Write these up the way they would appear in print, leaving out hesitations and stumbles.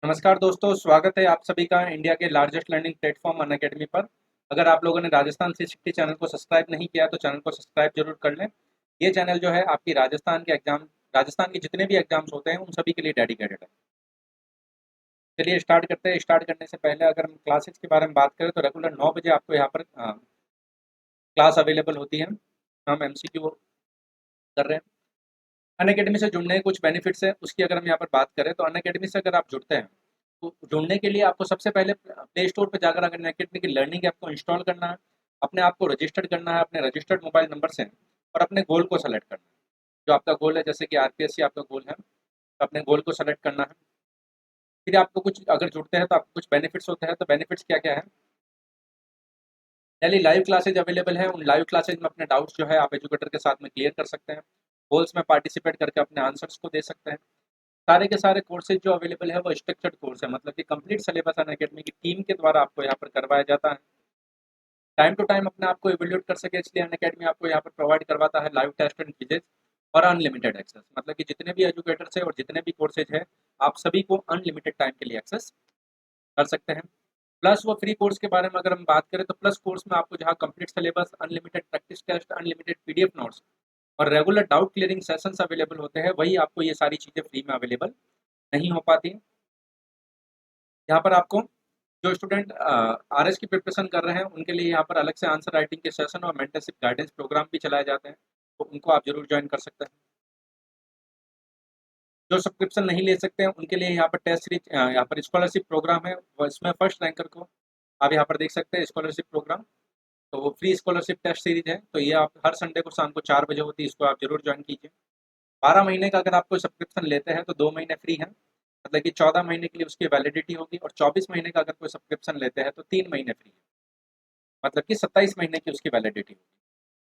नमस्कार दोस्तों, स्वागत है आप सभी का इंडिया के लार्जेस्ट लर्निंग प्लेटफॉर्म अनअकैडमी पर। अगर आप लोगों ने राजस्थान 360 चैनल को सब्सक्राइब नहीं किया तो चैनल को सब्सक्राइब जरूर कर लें। ये चैनल जो है आपकी राजस्थान के जितने भी एग्जाम्स होते हैं उन सभी के लिए डेडिकेटेड है। चलिए स्टार्ट करते हैं। स्टार्ट करने से पहले अगर हम क्लासेज के बारे में बात करें तो रेगुलर 9 बजे आपको यहाँ पर क्लास अवेलेबल होती है। हम MCQ कर रहे हैं। अनअकैडमी से जुड़ने के कुछ बेनिफिट्स हैं, उसकी अगर हम यहाँ पर बात करें तो अनअकैडमी से अगर आप जुड़ते हैं तो जुड़ने के लिए आपको सबसे पहले प्ले स्टोर पर जाकर अगर अनअकैडमी की लर्निंग ऐप को इंस्टॉल करना है, अपने आप को रजिस्टर्ड करना है अपने रजिस्टर्ड मोबाइल नंबर से, और अपने गोल को सेलेक्ट करना है। जो आपका गोल है, जैसे कि RPSC आपका गोल है, तो अपने गोल को सेलेक्ट करना है। फिर आपको कुछ अगर जुड़ते हैं तो आपको कुछ बेनिफिट्स होते हैं। तो बेनिफिट्स क्या क्या है? डेली लाइव क्लासेज अवेलेबल है। उन लाइव क्लासेज में अपने डाउट्स जो है आप एजुकेटर के साथ में क्लियर कर सकते हैं। गोल्स में पार्टिसिपेट करके अपने आंसर्स को दे सकते हैं। सारे के सारे कोर्सेज जो अवेलेबल है वो स्ट्रक्चर्ड कोर्स है, मतलब कि कंप्लीट सिलेबस अनअकैडमी की टीम के द्वारा आपको यहाँ पर करवाया जाता है। टाइम टू टाइम अपने आप को इवेल्यूएट कर सके इसलिए अनअकैडमी आपको यहाँ पर प्रोवाइड करवाता है लाइव टेस्ट एंड क्विजेज और अनलिमिटेड एक्सेस, मतलब कि जितने भी एजुकेटर्स है और जितने भी कोर्सेज है आप सभी को अनलिमिटेड टाइम के लिए एक्सेस कर सकते हैं। प्लस वो फ्री कोर्स के बारे में अगर हम बात करें तो प्लस कोर्स में आपको जहाँ complete syllabus, unlimited practice test, unlimited PDF notes और regular doubt clearing sessions available होते हैं, वही आपको ये सारी चीज़ें फ्री में अवेलेबल नहीं हो पाती। यहाँ पर आपको जो स्टूडेंट RS की प्रिपरेशन कर रहे हैं उनके लिए यहाँ पर अलग से आंसर राइटिंग के सेशन और मेंटरशिप गाइडेंस प्रोग्राम भी चलाए जाते हैं, तो उनको आप जरूर ज्वाइन कर सकते हैं। जो सब्सक्रिप्शन नहीं ले सकते हैं उनके लिए यहाँ पर टेस्ट सीरीज, यहाँ पर स्कॉलरशिप प्रोग्राम है, इसमें फर्स्ट रैंकर को आप यहाँ पर देख सकते हैं स्कॉलरशिप प्रोग्राम। तो वो फ्री स्कॉलरशिप टेस्ट सीरीज है, तो ये आप हर संडे को शाम को 4 बजे होती है, इसको आप जरूर ज्वाइन कीजिए। 12 महीने का अगर आप कोई सब्सक्रिप्शन लेते हैं तो 2 महीने फ्री है, मतलब कि 14 महीने के लिए उसकी वैलिडिटी होगी, और 24 महीने का अगर कोई सब्सक्रिप्शन लेते हैं तो 3 महीने फ्री है, मतलब कि 27 महीने की उसकी वैलिडिटी होगी।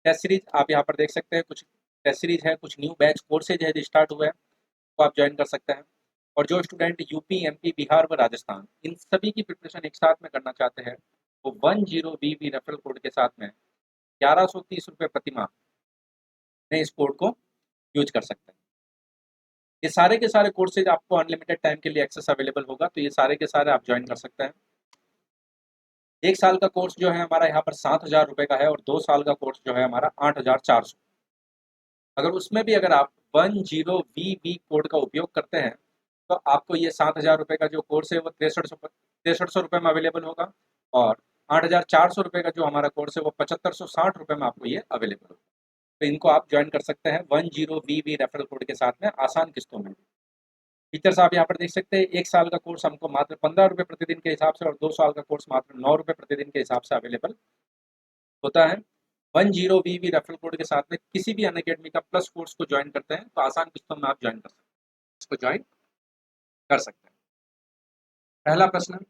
टेस्ट सीरीज आप यहाँ पर देख सकते हैं, कुछ टेस्ट सीरीज है, कुछ न्यू बैच कोर्सेज है जो स्टार्ट हुआ है, वो आप ज्वाइन कर सकते हैं। और जो स्टूडेंट यूपी, MP, बिहार व राजस्थान इन सभी की प्रिपरेशन एक साथ में करना चाहते हैं वो 10BV रेफरल कोड के साथ में 1130 रुपये प्रति माह में इस कोड को यूज कर सकते हैं। ये सारे के सारे कोर्सेज आपको अनलिमिटेड टाइम के लिए एक्सेस अवेलेबल होगा, तो ये सारे के सारे आप ज्वाइन कर सकते हैं। 1 साल का कोर्स जो है हमारा यहाँ पर 7,000 रुपये का है, और 2 साल का कोर्स जो है हमारा 8,400। अगर उसमें भी अगर आप 10VV कोड का उपयोग करते हैं तो आपको ये 7,000 रुपये का जो कोर्स है वो 6300 रुपये में अवेलेबल होगा, और 8,400 रुपये का जो हमारा कोर्स है वो 7,560 रुपये में आपको ये अवेलेबल होगा। तो इनको आप ज्वाइन कर सकते हैं 10VV रेफरल कोड के साथ में आसान किस्तों में। फीचर्स आप यहाँ पर देख सकते हैं। 1 साल का कोर्स हमको मात्र 15 रुपये प्रतिदिन के हिसाब से, और 2 साल का कोर्स मात्र 9 रुपये प्रतिदिन के हिसाब से अवेलेबल होता है। 10VV रेफरल कोड के साथ में किसी भी अनअकैडमी का प्लस कोर्स को ज्वाइन करते हैं तो आसान किस्तों में आप ज्वाइन कर सकते हैं, इसको ज्वाइन कर सकते हैं। पहला प्रश्न,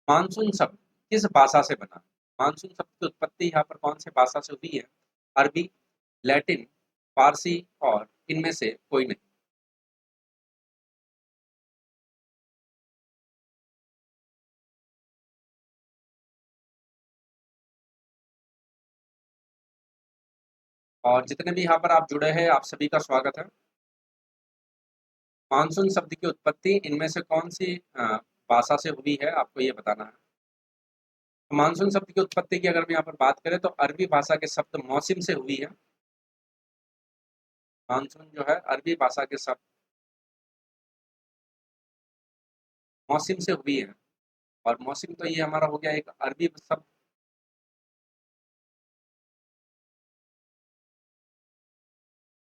मानसून शब्द किस भाषा से बना? मानसून शब्द की उत्पत्ति यहाँ पर कौन से भाषा से हुई है? अरबी, लैटिन, फारसी और इनमें से कोई नहीं। और जितने भी यहाँ पर आप जुड़े हैं आप सभी का स्वागत है। मानसून शब्द की उत्पत्ति इनमें से कौन सी भाषा से हुई है, आपको ये बताना है। तो मानसून शब्द की उत्पत्ति की अगर हम यहाँ पर बात करें तो अरबी भाषा के शब्द मौसम से हुई है। मानसून जो है अरबी भाषा के शब्द मौसम से हुई है, और मौसम तो ये हमारा हो गया एक अरबी शब्द।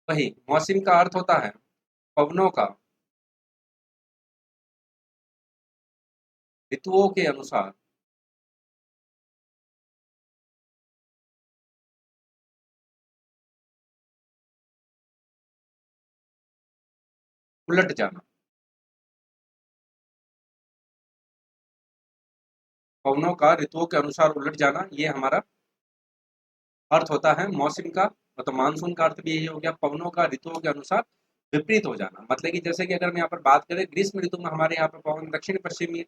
वही मौसम का अर्थ होता है पवनों का ऋतुओं के अनुसार उलट जाना। पवनों का ऋतुओं के अनुसार उलट जाना, ये हमारा अर्थ होता है मौसम का। मतलब मानसून का अर्थ भी यही हो गया, पवनों का ऋतुओं के अनुसार विपरीत हो जाना। मतलब कि जैसे कि अगर हम यहाँ पर बात करें ग्रीष्म ऋतु में हमारे यहाँ पर पवन दक्षिण पश्चिमी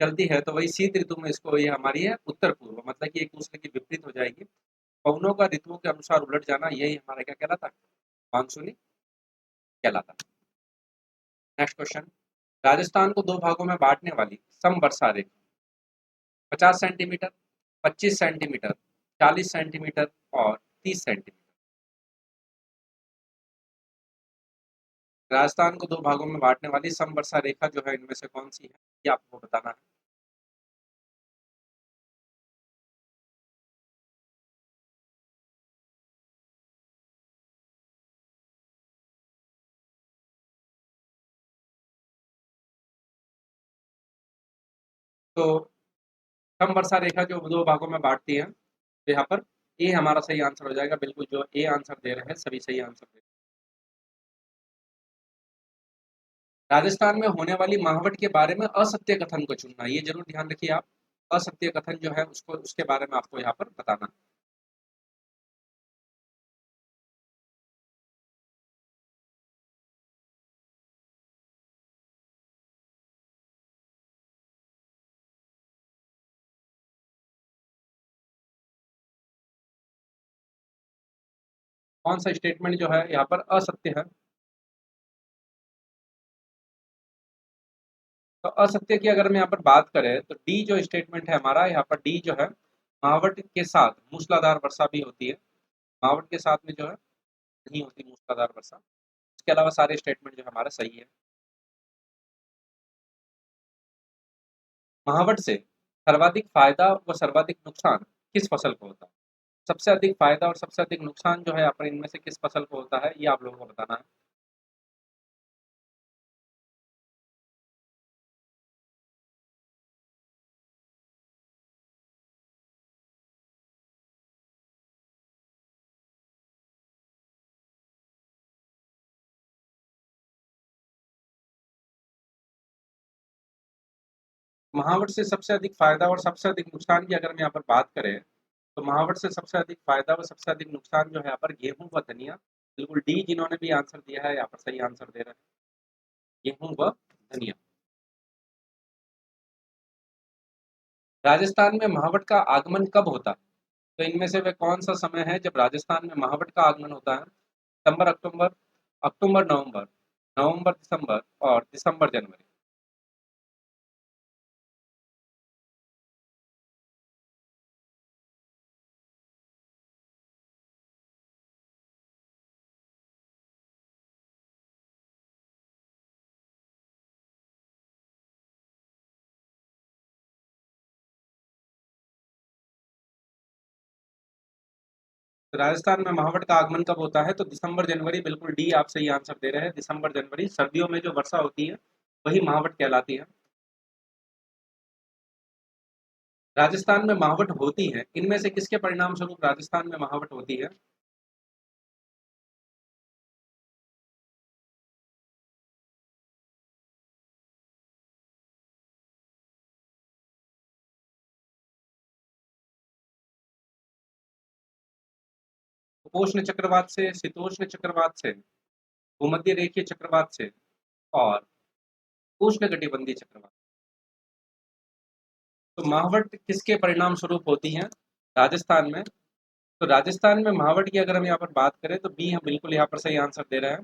चलती है, तो वही शीत ऋतु में इसको ये हमारी है उत्तर पूर्व, मतलब कि एक दूसरे की विपरीत हो जाएगी। पवनों का ऋतुओं के अनुसार उलट जाना, यही हमारा क्या कहलाता है? मानसूनी कहलाता है। नेक्स्ट क्वेश्चन, राजस्थान को दो भागों में बांटने वाली समवर्षा रेखा 50 सेंटीमीटर, 25 सेंटीमीटर, 40 सेंटीमीटर और 30 सेंटीमीटर। राजस्थान को दो भागों में बांटने वाली समवर्षा रेखा जो है इनमें से कौन सी है, ये आपको बताना है। तो समवर्षा रेखा जो दो भागों में बांटती है, तो यहाँ पर ए हमारा सही आंसर हो जाएगा। बिल्कुल जो ए आंसर दे रहे हैं सभी सही आंसर दे रहे हैं। राजस्थान में होने वाली माहवट के बारे में असत्य कथन को चुनना, ये जरूर ध्यान रखिए आप। असत्य कथन जो है उसको उसके बारे में आपको यहाँ पर बताना है। कौन सा स्टेटमेंट जो है यहाँ पर असत्य है? तो असत्य की अगर हम यहाँ पर बात करें तो डी जो स्टेटमेंट है हमारा, यहाँ पर डी जो है मावट के साथ मूसलाधार वर्षा भी होती है। मावट के साथ में जो है नहीं होती मूसलाधार वर्षा। इसके अलावा सारे स्टेटमेंट जो हमारा सही है। महावट से सर्वाधिक फायदा व सर्वाधिक नुकसान किस फसल को होता है? सबसे अधिक फायदा और सबसे अधिक नुकसान जो है यहाँ पर इनमें से किस फसल को होता है, ये आप लोगों को बताना है। महावट से सबसे अधिक फायदा और सबसे अधिक नुकसान की अगर हम यहाँ पर बात करें, तो महावट से सबसे अधिक फायदा व सबसे अधिक नुकसान जो है यहाँ पर गेहूं व धनिया। बिल्कुल डी जिन्होंने भी आंसर दिया है यहाँ पर सही आंसर दे रहे हैं, गेहूं व धनिया। राजस्थान में महावट का आगमन कब होता है? तो इनमें से वह कौन सा समय है जब राजस्थान में महावट का आगमन होता है? सितंबर अक्टूबर, अक्टूबर नवंबर, नवंबर दिसंबर और दिसंबर जनवरी। तो राजस्थान में महावट का आगमन कब होता है? तो दिसंबर जनवरी। बिल्कुल डी आप सही आंसर दे रहे हैं, दिसंबर जनवरी। सर्दियों में जो वर्षा होती है वही महावट कहलाती है। राजस्थान में महावट होती है, इनमें से किसके परिणाम स्वरूप राजस्थान में महावट होती है? उपोष्ण चक्रवात से, शीतोष्ण चक्रवात से, भूमध्य रेखीय चक्रवात से और उष्ण कटिबंधीय चक्रवात। तो महावट किसके परिणाम स्वरूप होती है राजस्थान में? तो राजस्थान में महावट की अगर हम यहाँ पर बात करें तो बी हम बिल्कुल यहाँ पर सही आंसर दे रहे हैं,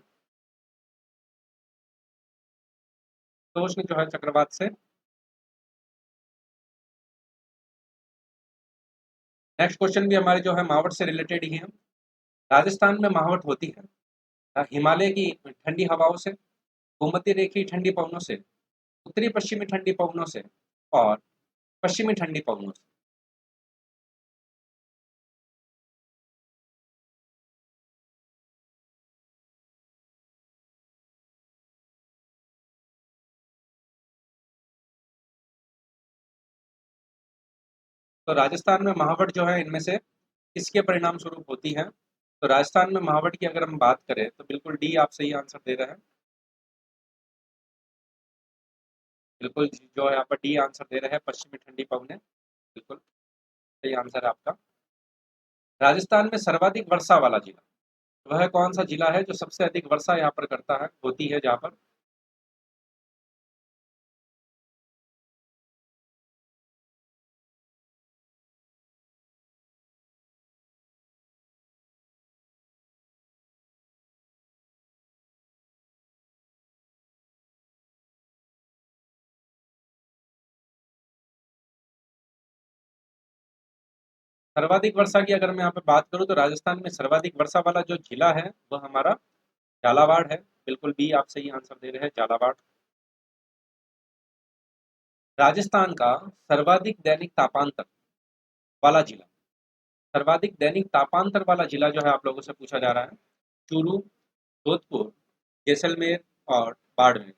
शीतोष्ण जो है चक्रवात से। नेक्स्ट क्वेश्चन भी हमारे जो है महावट से रिलेटेड ही है। राजस्थान में महावट होती है हिमालय की ठंडी हवाओं से, भूमध्य रेखीय ठंडी पवनों से, उत्तरी पश्चिमी ठंडी पवनों से और पश्चिमी ठंडी पवनों से। तो राजस्थान में महावट जो है इनमें से किसके परिणाम स्वरूप होती है? तो राजस्थान में महावट की अगर हम बात करें तो बिल्कुल डी आप सही आंसर दे रहे हैं। बिल्कुल जो है यहाँ पर डी आंसर दे रहे हैं, पश्चिमी ठंडी पवनें। बिल्कुल सही आंसर है आपका। राजस्थान में सर्वाधिक वर्षा वाला जिला वह कौन सा जिला है जो सबसे अधिक वर्षा यहाँ पर करता है, होती है जहाँ पर? सर्वाधिक वर्षा की अगर मैं यहाँ पे बात करूँ तो राजस्थान में सर्वाधिक वर्षा वाला जो जिला है वह हमारा झालावाड़ है। बिल्कुल बी आप सही आंसर दे रहे हैं, झालावाड़। राजस्थान का सर्वाधिक दैनिक तापांतर वाला जिला, सर्वाधिक दैनिक तापांतर वाला जिला जो है आप लोगों से पूछा जा रहा है। चूरू, जोधपुर, जैसलमेर और बाड़मेर।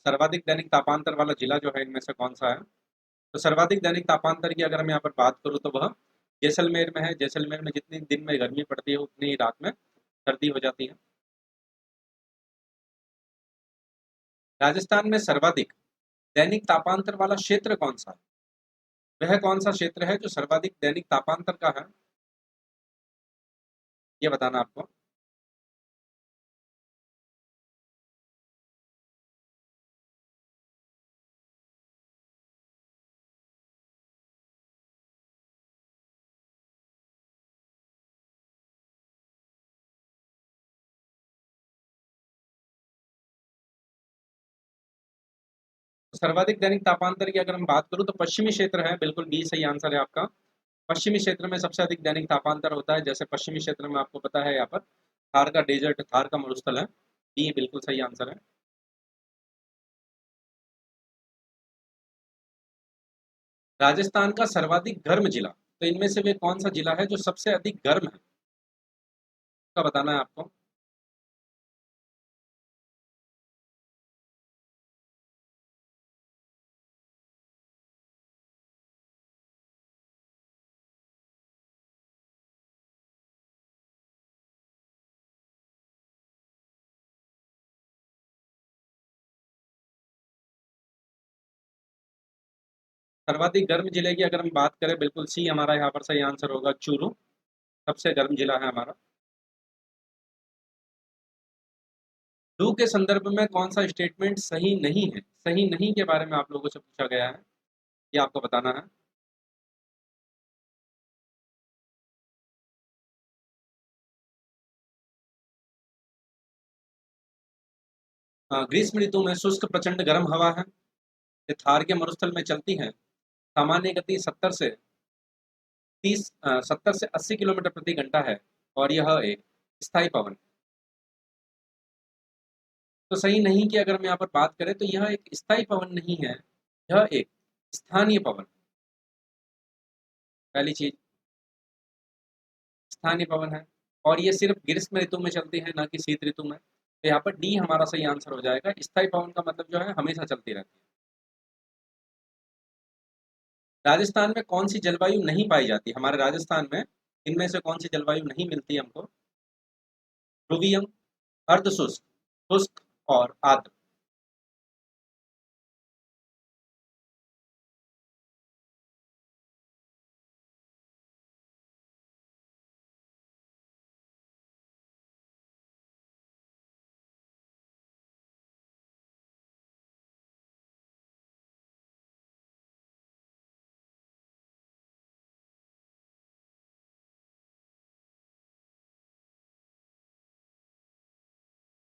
सर्वाधिक दैनिक तापांतर वाला जिला जो है इनमें से कौन सा है? तो सर्वाधिक दैनिक तापांतर की अगर मैं यहाँ पर बात करूँ तो वह जैसलमेर में है। जैसलमेर में जितनी दिन में गर्मी पड़ती है उतनी ही रात में सर्दी हो जाती है। राजस्थान में सर्वाधिक दैनिक तापांतर वाला क्षेत्र कौन सा है? वह कौन सा क्षेत्र है जो सर्वाधिक दैनिक तापांतर का है, ये बताना आपको। तो सर्वाधिक दैनिक तापांतर की अगर हम बात करूँ तो पश्चिमी क्षेत्र है, बिल्कुल बी सही आंसर है आपका। पश्चिमी क्षेत्र में सबसे अधिक दैनिक तापांतर होता है। जैसे पश्चिमी क्षेत्र में आपको पता है यहाँ पर थार का डेजर्ट, थार का मरुस्थल है। बी बिल्कुल सही आंसर है। राजस्थान का सर्वाधिक गर्म जिला, तो इनमें से वे कौन सा जिला है जो सबसे अधिक गर्म है, इसका बताना है आपको। सर्वाधिक गर्म जिले की अगर हम बात करें, बिल्कुल सी हमारा यहाँ पर सही आंसर होगा, चूरू सबसे गर्म जिला है हमारा। लू के संदर्भ में कौन सा स्टेटमेंट सही नहीं है? सही नहीं के बारे में आप लोगों से पूछा गया है, ये आपको बताना है। ग्रीष्म ऋतु में शुष्क प्रचंड गर्म हवा है, ये थार के मरुस्थल में चलती है। सामान्य गति 70 से 80 किलोमीटर प्रति घंटा है और यह एक स्थायी पवन। तो सही नहीं की अगर हम यहाँ पर बात करें तो यह एक स्थायी पवन नहीं है, यह एक स्थानीय पवन। पहली चीज, स्थानीय पवन है और ये सिर्फ ग्रीष्म ऋतु में चलती है, ना कि शीत ऋतु में। तो यहाँ पर डी हमारा सही आंसर हो जाएगा। स्थायी पवन का मतलब जो है हमेशा चलती रहती है। राजस्थान में कौन सी जलवायु नहीं पाई जाती? हमारे राजस्थान में इनमें से कौन सी जलवायु नहीं मिलती हमको? ध्रुवीय, अर्ध शुष्क, शुष्क और आर्द्र।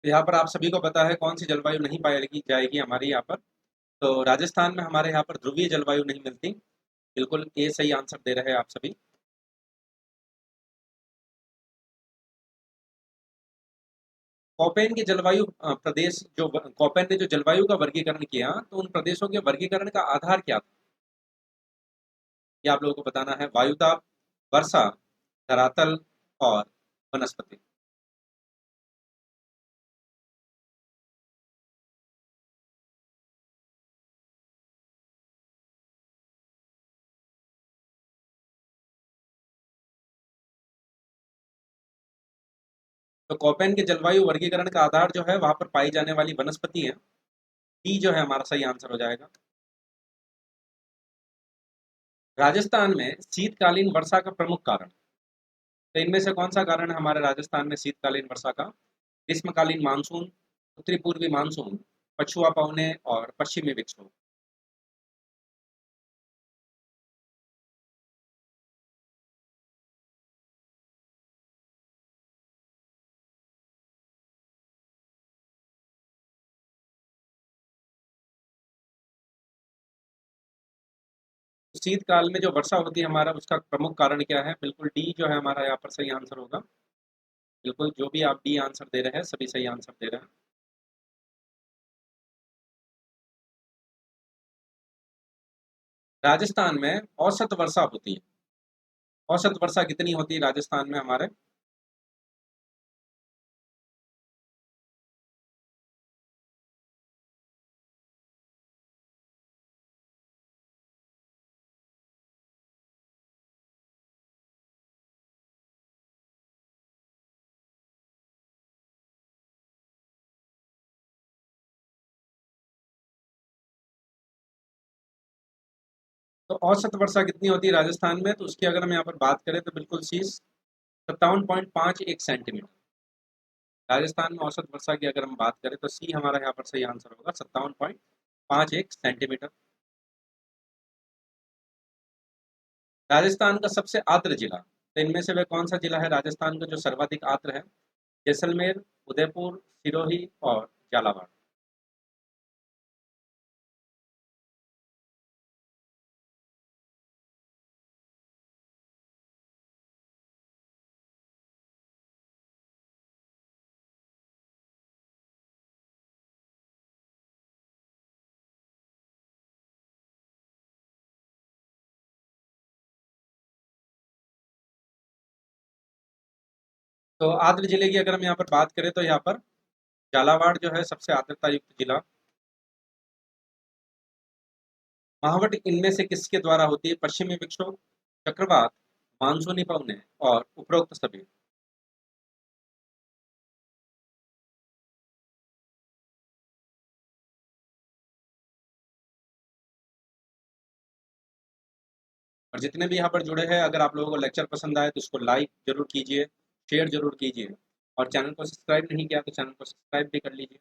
तो यहाँ पर आप सभी को पता है कौन सी जलवायु नहीं पाई जाएगी हमारी यहाँ पर। तो राजस्थान में हमारे यहाँ पर ध्रुवीय जलवायु नहीं मिलती। बिल्कुल ए सही आंसर दे रहे हैं आप सभी। कॉपेन के जलवायु प्रदेश जो कॉपेन ने जो जलवायु का वर्गीकरण किया, तो उन प्रदेशों के वर्गीकरण का आधार क्या था, ये आप लोगों को बताना है। वायुदाब, वर्षा, धरातल और वनस्पति। तो कॉपेन के जलवायु वर्गीकरण का आधार जो है वहां पर पाई जाने वाली वनस्पति है। डी जो है हमारा सही आंसर हो जाएगा। राजस्थान में शीतकालीन वर्षा का प्रमुख कारण, तो इनमें से कौन सा कारण है हमारे राजस्थान में शीतकालीन वर्षा का? ग्रीष्मकालीन मानसून, उत्तरी पूर्वी मानसून, पछुआ पवने और पश्चिमी विक्षोभ। शीतकाल में जो वर्षा होती है हमारा, उसका प्रमुख कारण क्या है? बिल्कुल डी जो है हमारा यहाँ पर सही आंसर होगा। बिल्कुल, जो भी आप डी आंसर दे रहे हैं सभी सही आंसर दे रहे हैं। राजस्थान में औसत वर्षा होती है। औसत वर्षा कितनी होती है राजस्थान में हमारे? तो औसत वर्षा कितनी होती है राजस्थान में? तो उसकी अगर हम यहाँ पर बात करें तो बिल्कुल सी 57.51 सेंटीमीटर। राजस्थान में औसत वर्षा की अगर हम बात करें तो सी हमारा यहाँ पर सही आंसर होगा, 57.51 सेंटीमीटर। राजस्थान का सबसे आर्द्र जिला, तो इनमें से वह कौन सा जिला है राजस्थान का जो सर्वाधिक आर्द्र है? जैसलमेर, उदयपुर, सिरोही और झालावाड़। तो आर्द्र जिले की अगर हम यहाँ पर बात करें तो यहाँ पर झालावाड़ जो है सबसे आर्द्रता युक्त जिला। महावट इनमें से किसके द्वारा होती है? पश्चिमी विक्षोभ, चक्रवात, मानसूनी पवने और उपरोक्त सभी। और जितने भी यहाँ पर जुड़े हैं, अगर आप लोगों को लेक्चर पसंद आए तो इसको लाइक जरूर कीजिए, शेयर जरूर कीजिए, और चैनल को सब्सक्राइब नहीं किया तो चैनल को सब्सक्राइब भी कर लीजिए।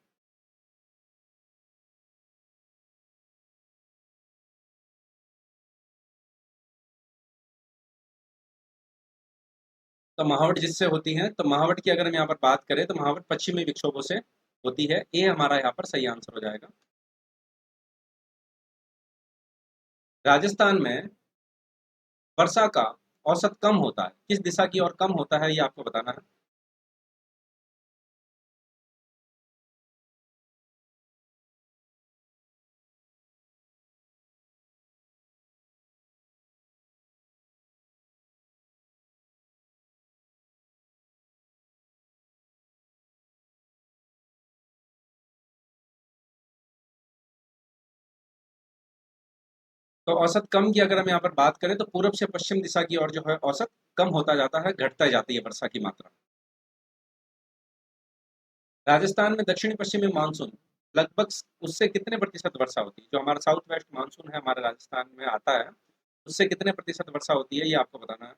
तो महावट जिससे होती है, तो महावट की अगर हम यहाँ पर बात करें तो महावट पश्चिमी विक्षोभों से होती है। ये हमारा यहाँ पर सही आंसर हो जाएगा। राजस्थान में वर्षा का औसत कम होता है, किस दिशा की ओर कम होता है ये आपको बताना है। तो औसत कम की अगर हम यहाँ पर बात करें तो पूर्व से पश्चिम दिशा की ओर जो है औसत कम होता जाता है, घटता जाती है वर्षा की मात्रा। राजस्थान में दक्षिणी पश्चिमी मानसून लगभग उससे कितने प्रतिशत वर्षा होती है? जो हमारा साउथ वेस्ट मानसून है हमारे राजस्थान में आता है, उससे कितने प्रतिशत वर्षा होती है ये आपको बताना है।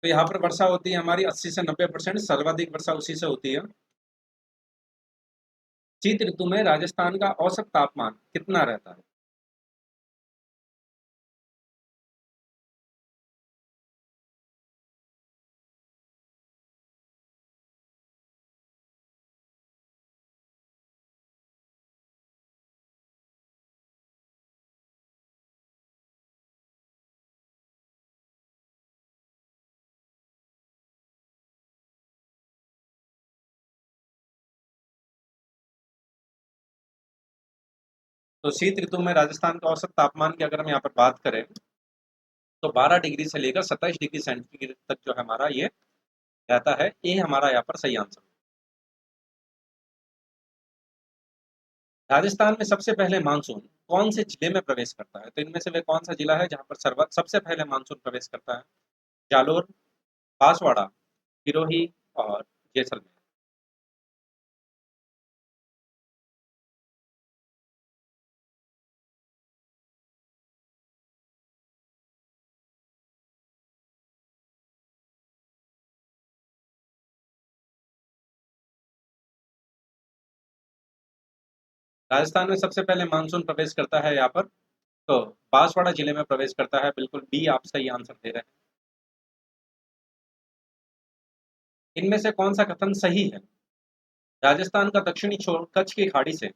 तो यहाँ पर वर्षा होती है हमारी 80 से 90%, सर्वाधिक वर्षा उसी से होती है। शीत ऋतु में राजस्थान का औसत तापमान कितना रहता है? तो शीत ऋतु में राजस्थान का औसत तापमान की अगर हम यहाँ पर बात करें तो 12 डिग्री से लेकर 27 डिग्री सेंटीग्रेड तक जो है हमारा ये रहता है। ये हमारा यहाँ पर सही आंसर। राजस्थान में सबसे पहले मानसून कौन से जिले में प्रवेश करता है? तो इनमें से वह कौन सा जिला है जहाँ पर सर्व सबसे पहले मानसून प्रवेश करता है? जालोर, बांसवाड़ा, सिरोही और जैसलमेर। राजस्थान में सबसे पहले मानसून प्रवेश करता है यहाँ पर, तो बांसवाड़ा जिले में प्रवेश करता है। बिल्कुल बी आप सही आंसर दे रहे हैं। इनमें से कौन सा कथन सही है? राजस्थान का दक्षिणी छोर कच्छ की खाड़ी से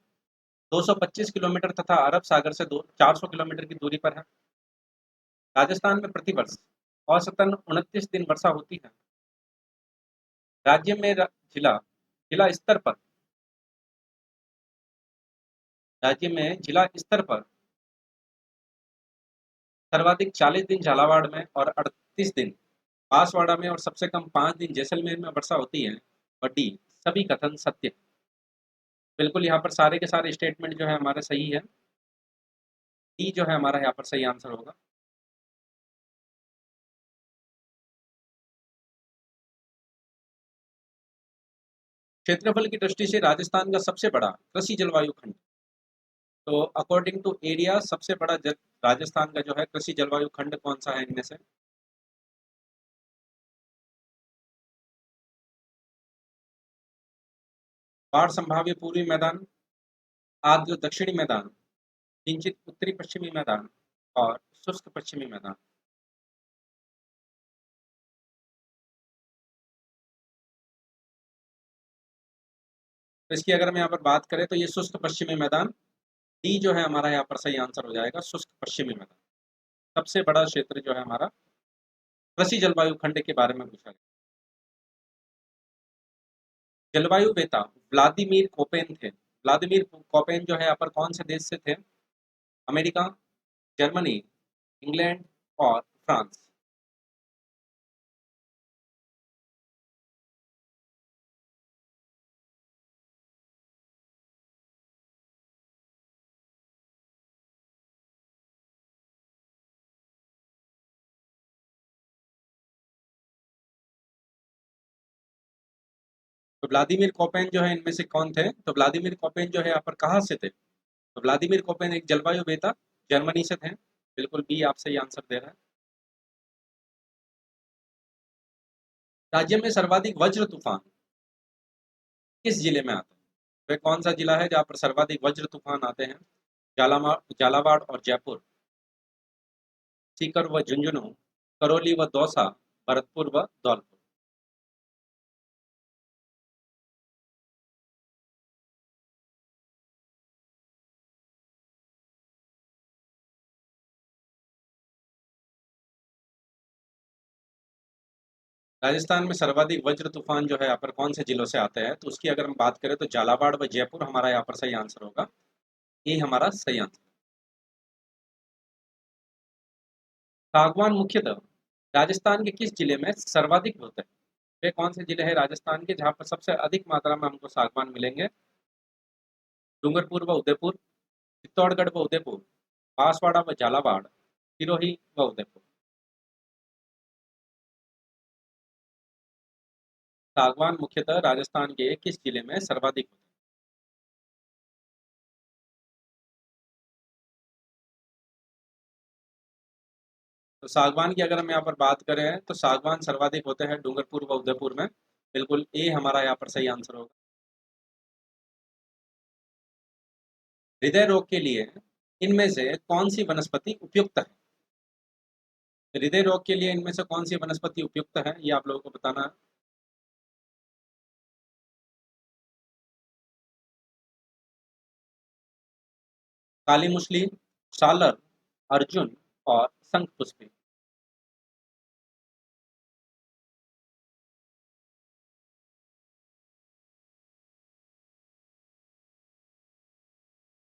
225 किलोमीटर तथा अरब सागर से 400 किलोमीटर की दूरी पर है। राजस्थान में प्रतिवर्ष औसतन 29 दिन वर्षा होती है। राज्य में जिला जिला स्तर पर राज्य में जिला स्तर पर सर्वाधिक 40 दिन झालावाड़ में और 38 दिन बांसवाड़ा में और सबसे कम 5 दिन जैसलमेर में वर्षा होती है। और डी सभी कथन सत्य। बिल्कुल यहाँ पर सारे के सारे स्टेटमेंट जो है हमारे सही है। डी जो है हमारा यहाँ पर सही आंसर होगा। क्षेत्रफल की दृष्टि से राजस्थान का सबसे बड़ा कृषि जलवायु खंड, तो अकॉर्डिंग टू एरिया सबसे बड़ा राजस्थान का जो है कृषि जलवायु खंड कौन सा है इनमें से? बाढ़ संभाव्य पूर्वी मैदान, आर्द्र दक्षिणी मैदान, किंचित उत्तरी पश्चिमी मैदान और शुष्क पश्चिमी मैदान। तो इसकी अगर हम यहाँ पर बात करें तो ये शुष्क पश्चिमी मैदान, डी जो है हमारा यहाँ पर सही आंसर हो जाएगा, शुष्क पश्चिमी मैदान। सबसे बड़ा क्षेत्र जो है हमारा कृषि जलवायु खंड के बारे में पूछा गया। जलवायु वेता व्लादिमीर कोपेन थे। व्लादिमीर कोपेन जो है यहाँ पर कौन से देश से थे? अमेरिका, जर्मनी, इंग्लैंड और फ्रांस। तो व्लादिमीर कोपेन जो है इनमें से कौन थे? तो व्लादिमीर कोपेन जो है यहाँ पर कहाँ से थे? तो व्लादिमीर कोपेन एक जलवायु वेता जर्मनी से थे। बिल्कुल बी आप सही आंसर दे रहे हैं। राज्य में सर्वाधिक वज्र तूफान किस जिले में आता है? वह कौन सा जिला है जहाँ पर सर्वाधिक वज्र तूफान आते हैं? झालावाड़ और जयपुर, सीकर व झुंझुनू, करौली व दौसा, भरतपुर व धौलपुर। राजस्थान में सर्वाधिक वज्र तूफान जो है यहाँ पर कौन से जिलों से आते हैं? तो उसकी अगर हम बात करें तो झालावाड़ व जयपुर हमारा यहाँ पर सही आंसर होगा। ये हमारा सही आंसर। सागवान मुख्यतः राजस्थान के किस जिले में सर्वाधिक होते हैं? वे कौन से जिले हैं राजस्थान के जहाँ पर सबसे अधिक मात्रा में हमको सागवान मिलेंगे? डूंगरपुर व उदयपुर, चित्तौड़गढ़ व उदयपुर, बांसवाड़ा व झालावाड़, सिरोही व उदयपुर। सागवान मुख्यतः राजस्थान के किस जिले में सर्वाधिक होते हैं? तो सागवान की अगर हम यहाँ पर बात करें तो सागवान सर्वाधिक होते हैं डूंगरपुर व उदयपुर में। बिल्कुल ए हमारा यहाँ पर सही आंसर होगा। हृदय रोग के लिए इनमें से कौन सी वनस्पति उपयुक्त है? हृदय रोग के लिए इनमें से कौन सी वनस्पति उपयुक्त है ये आप लोगों को बताना है। काली मुसली, सालर, अर्जुन और शंखपुष्पी।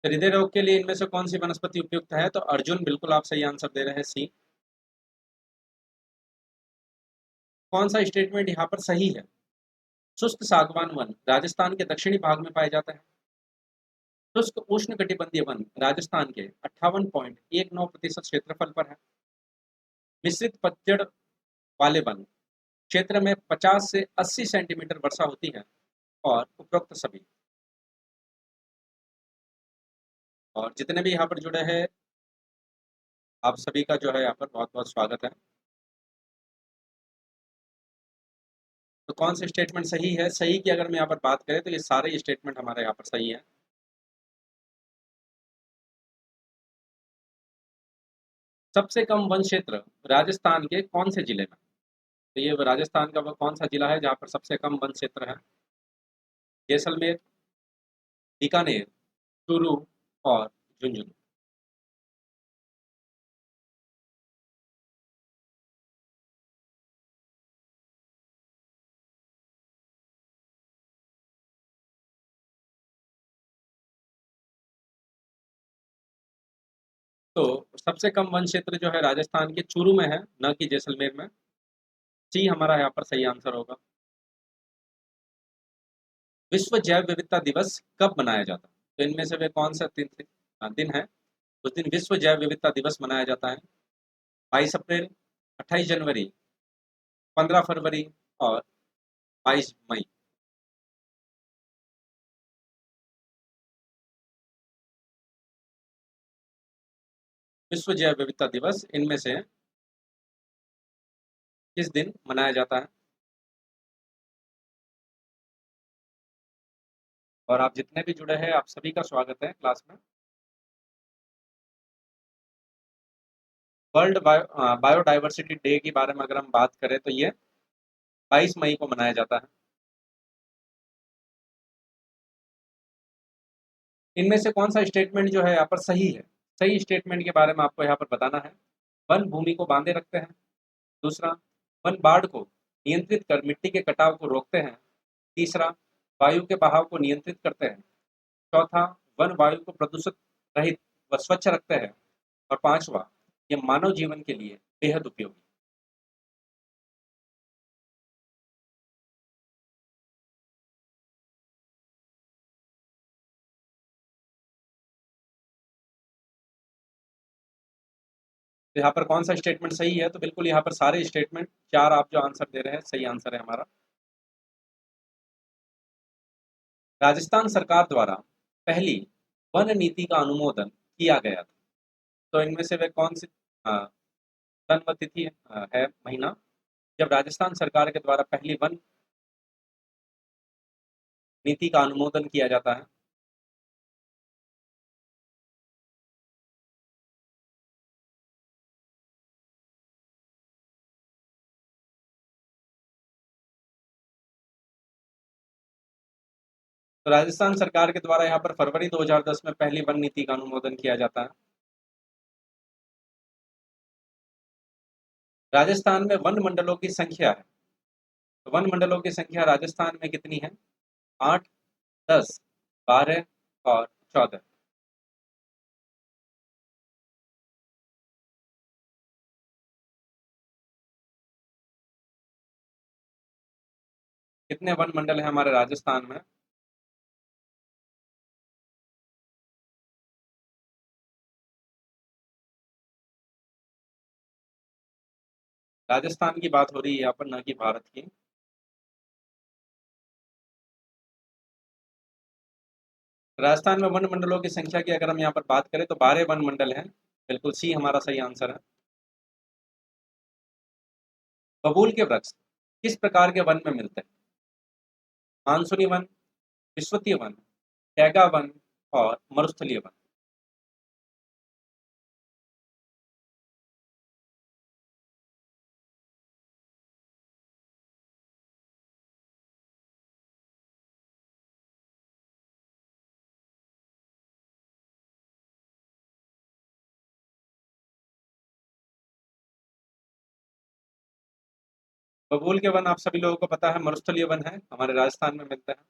हृदय रोग के लिए इनमें से कौन सी वनस्पति उपयुक्त है? तो अर्जुन बिल्कुल आप सही आंसर दे रहे हैं, सी। कौन सा स्टेटमेंट यहाँ पर सही है? शुष्क सागवान वन राजस्थान के दक्षिणी भाग में पाए जाते हैं। शुष्क उष्णकटिबंधीय वन राजस्थान के 58.19% क्षेत्रफल पर है। मिश्रित पतझड़ वाले वन क्षेत्र में 50 से 80 सेंटीमीटर वर्षा होती है। और उपरोक्त सभी। और जितने भी यहाँ पर जुड़े हैं आप सभी का जो है यहाँ पर बहुत बहुत स्वागत है। तो कौन से स्टेटमेंट सही है? सही की अगर मैं यहाँ पर बात करें तो ये सारे स्टेटमेंट हमारे यहाँ पर सही है। सबसे कम वन क्षेत्र राजस्थान के कौन से जिले में? तो ये राजस्थान का वो कौन सा जिला है जहाँ पर सबसे कम वन क्षेत्र है? जैसलमेर, बीकानेर, चूरू और झुंझुनू। तो सबसे कम वन क्षेत्र जो है राजस्थान के चूरू में है, न कि जैसलमेर में। सी हमारा यहाँ पर सही आंसर होगा। विश्व जैव विविधता दिवस कब मनाया जाता है? तो इनमें से वे कौन सा दिन है? उस दिन विश्व जैव विविधता दिवस मनाया जाता है। 22 अप्रैल, 28 जनवरी, 15 फरवरी और 22 मई। विश्व जैव विविधता दिवस इनमें से किस दिन मनाया जाता है? और आप जितने भी जुड़े हैं, आप सभी का स्वागत है क्लास में। वर्ल्ड बायोडाइवर्सिटी डे के बारे में अगर हम बात करें तो ये 22 मई को मनाया जाता है। इनमें से कौन सा स्टेटमेंट जो है यहाँ पर सही है? सही स्टेटमेंट के बारे में आपको यहाँ पर बताना है। वन भूमि को बांधे रखते हैं। दूसरा, वन बाढ़ को नियंत्रित कर मिट्टी के कटाव को रोकते हैं। तीसरा, वायु के बहाव को नियंत्रित करते हैं। चौथा, वन वायु को प्रदूषित रहित व स्वच्छ रखते हैं। और पांचवा, ये मानव जीवन के लिए बेहद उपयोगी। तो यहाँ पर कौन सा स्टेटमेंट सही है? तो बिल्कुल यहाँ पर सारे स्टेटमेंट, चार आप जो आंसर दे रहे हैं, सही आंसर है हमारा। राजस्थान सरकार द्वारा पहली वन नीति का अनुमोदन किया गया था। तो इनमें से वे कौन सी सन व तिथि है, महीना, जब राजस्थान सरकार के द्वारा पहली वन नीति का अनुमोदन किया जाता है? तो राजस्थान सरकार के द्वारा यहाँ पर फरवरी 2010 में पहली वन नीति का अनुमोदन किया जाता है। राजस्थान में वन मंडलों की संख्या है। तो वन मंडलों की संख्या राजस्थान में कितनी है? 8, 10, 12 और 14। कितने वन मंडल हैं हमारे राजस्थान में? राजस्थान की बात हो रही है यहाँ पर, न कि भारत की। राजस्थान में वन मंडलों की संख्या की अगर हम यहाँ पर बात करें तो 12 वन मंडल हैं। बिल्कुल सी हमारा सही आंसर है। बबूल के वृक्ष किस प्रकार के वन में मिलते हैं? मानसूनी वन, विश्वतीय वन, टैगा वन और मरुस्थलीय वन। बबूल के वन आप सभी लोगों को पता है, मरुस्थलीय वन है, हमारे राजस्थान में मिलते हैं।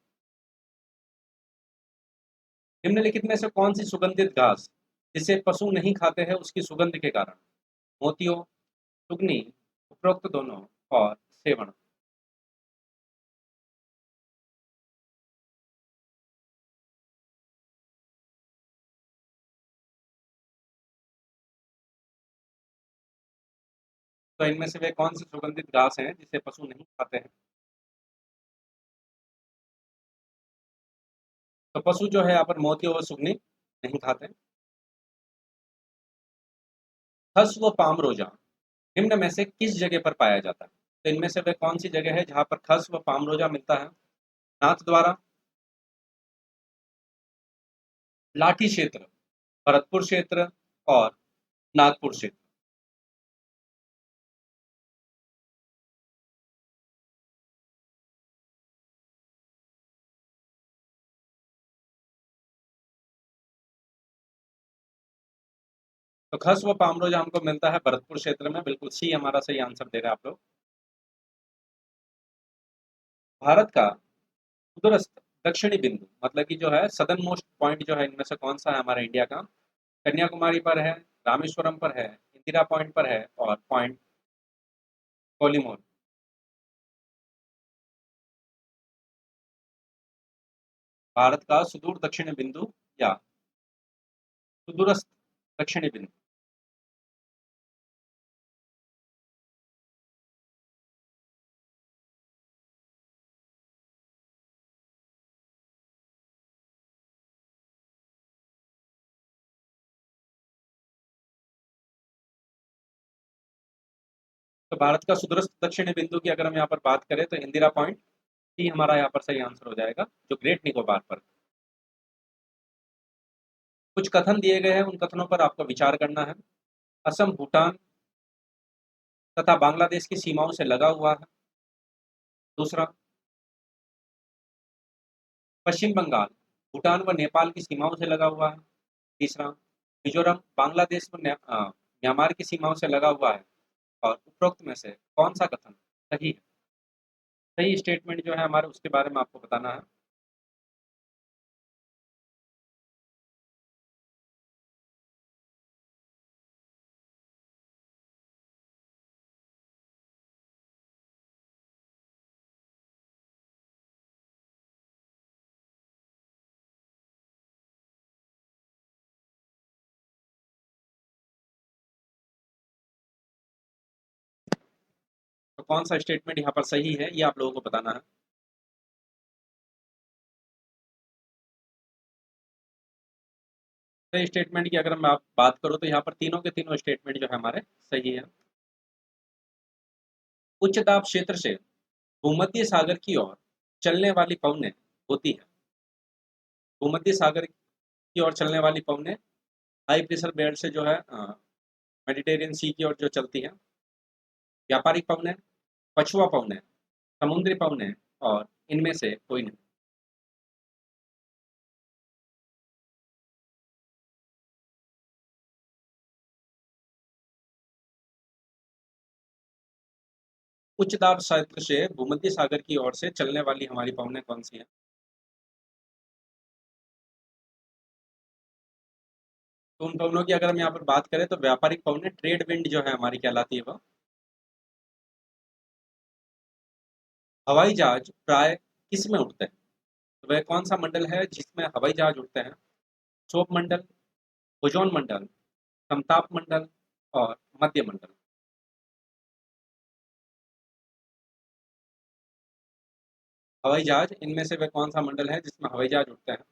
निम्नलिखित में से कौन सी सुगंधित घास जिसे पशु नहीं खाते हैं उसकी सुगंध के कारण? मोतियो, सुगनी, उपरोक्त दोनों और सेवण। तो इनमें से वे कौन सी सुगंधित घास हैं जिसे पशु नहीं खाते हैं? तो पशु जो है यहाँ पर मोतियो व सुगनी नहीं खाते। खस व पामरोजा निम्न में से किस जगह पर पाया जाता है? तो इनमें से वे कौन सी जगह है जहाँ पर खस व पामरोजा मिलता है? नाथ द्वारा, लाठी क्षेत्र, भरतपुर क्षेत्र और नागपुर क्षेत्र। तो खस व पामरोजा हमको मिलता है भरतपुर क्षेत्र में, बिल्कुल सी हमारा सही आंसर दे रहे हैं आप लोग। भारत का सुदूरस्थ दक्षिणी बिंदु मतलब कि जो है सदर्न मोस्ट पॉइंट जो है इनमें से कौन सा है हमारे इंडिया का? कन्याकुमारी पर है, रामेश्वरम पर है, इंदिरा पॉइंट पर है और पॉइंट कोलिमोर। भारत का सुदूर दक्षिणी बिंदु या सुदूरस्थ दक्षिणी बिंदु। तो भारत का सुदूरस्थ दक्षिणी बिंदु की अगर हम यहाँ पर बात करें तो इंदिरा पॉइंट ही हमारा यहाँ पर सही आंसर हो जाएगा, जो ग्रेट निकोबार पर। कुछ कथन दिए गए हैं, उन कथनों पर आपको विचार करना है। असम भूटान तथा बांग्लादेश की सीमाओं से लगा हुआ है। दूसरा, पश्चिम बंगाल भूटान व नेपाल की सीमाओं से लगा हुआ है। तीसरा, मिजोरम बांग्लादेश व म्यांमार की सीमाओं से लगा हुआ है। और उपरोक्त में से कौन सा कथन सही है? सही स्टेटमेंट जो है हमारे उसके बारे में आपको बताना है। तो कौन सा स्टेटमेंट यहाँ पर सही है ये आप लोगों को बताना है। सही स्टेटमेंट की अगर मैं आप बात करूँ तो यहाँ पर तीनों के तीनों स्टेटमेंट जो है हमारे सही है। उच्च दाब क्षेत्र से भूमध्य सागर की ओर चलने वाली पवनें होती है। भूमध्य सागर की ओर चलने वाली पवनें हाई प्रेशर बेल्ट से जो है मेडिटेरियन सी की ओर जो चलती है। व्यापारिक पवनें, पछुआ पवनें, समुद्री पवनें और इनमें से कोई नहीं। उच्च दाब क्षेत्र से भूमध्य सागर की ओर से चलने वाली हमारी पवनें कौन सी हैं? तो उन पवनों की अगर हम यहाँ पर बात करें तो व्यापारिक पवनें ट्रेड विंड जो है हमारी कहलाती है वह। हवाई जहाज प्राय किस में उड़ते हैं? तो वह कौन सा मंडल है जिसमें हवाई जहाज उड़ते हैं? क्षोभ मंडल, ओजोन मंडल, समताप मंडल और मध्य मंडल। हवाई जहाज इनमें से वह कौन सा मंडल है जिसमें हवाई जहाज उड़ते हैं?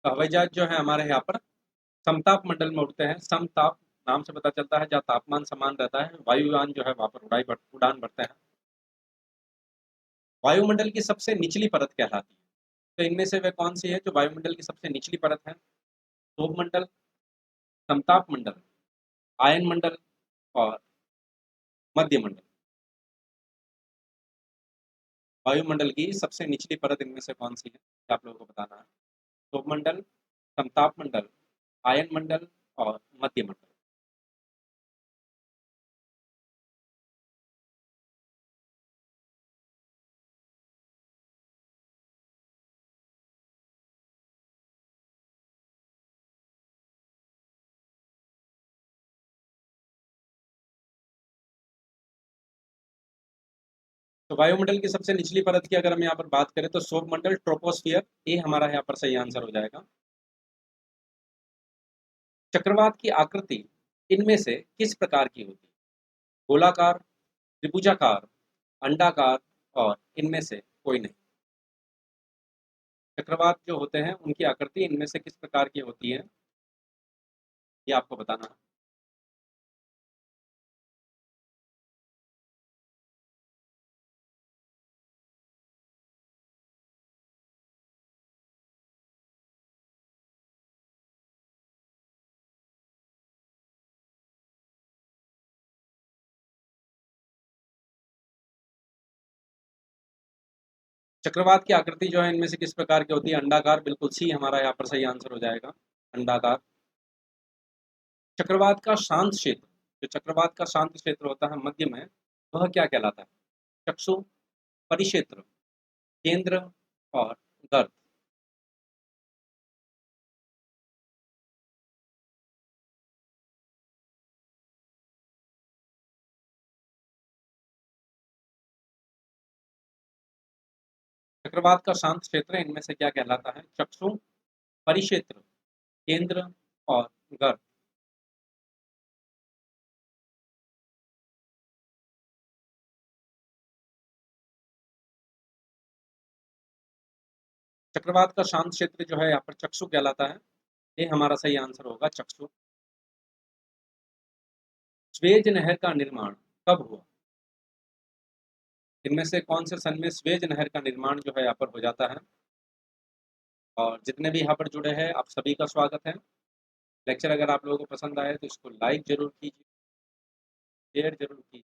तो हवाई जहाज जो है हमारे यहाँ पर समताप मंडल में उड़ते हैं। समताप नाम से पता चलता है जहाँ तापमान समान रहता है वायुयान जो है वहाँ पर उड़ान भरते हैं। वायुमंडल की सबसे निचली परत कहलाती है। तो इनमें से वह कौन सी है जो वायुमंडल की सबसे निचली परत है? क्षोभ मंडल, समताप मंडल, आयन मंडल और मध्य मंडल। वायुमंडल की सबसे निचली परत इनमें से कौन सी है ये आप लोगों को बताना है। क्षोभ मंडल, समताप मंडल, आयन मंडल और मध्य मंडल। तो वायुमंडल की सबसे निचली परत की अगर हम यहाँ पर बात करें तो क्षोभ मंडल, ट्रोपोस्फियर, ये हमारा यहाँ पर सही आंसर हो जाएगा। चक्रवात की आकृति इनमें से किस प्रकार की होती है? गोलाकार, त्रिभुजाकार, अंडाकार और इनमें से कोई नहीं। चक्रवात जो होते हैं उनकी आकृति इनमें से किस प्रकार की होती है ये आपको बताना है। चक्रवात की आकृति जो है इनमें से किस प्रकार की होती है? अंडाकार, बिल्कुल सी हमारा यहाँ पर सही आंसर हो जाएगा, अंडाकार। चक्रवात का शांत क्षेत्र, जो चक्रवात का शांत क्षेत्र होता है मध्य में, वह क्या कहलाता है? चक्षु, परिक्षेत्र, केंद्र और गर्त। चक्रवात का शांत क्षेत्र इनमें से क्या कहलाता है? चक्षु, परिक्षेत्र, केंद्र और गर्त। चक्रवात का शांत क्षेत्र जो है यहाँ पर चक्षु कहलाता है, ये हमारा सही आंसर होगा, चक्षु। स्वेज नहर का निर्माण कब हुआ? इनमें से कौन से सन में स्वेज नहर का निर्माण जो है यहाँ पर हो जाता है? और जितने भी यहाँ पर जुड़े हैं आप सभी का स्वागत है। लेक्चर अगर आप लोगों को पसंद आए तो इसको लाइक जरूर कीजिए, शेयर जरूर कीजिए,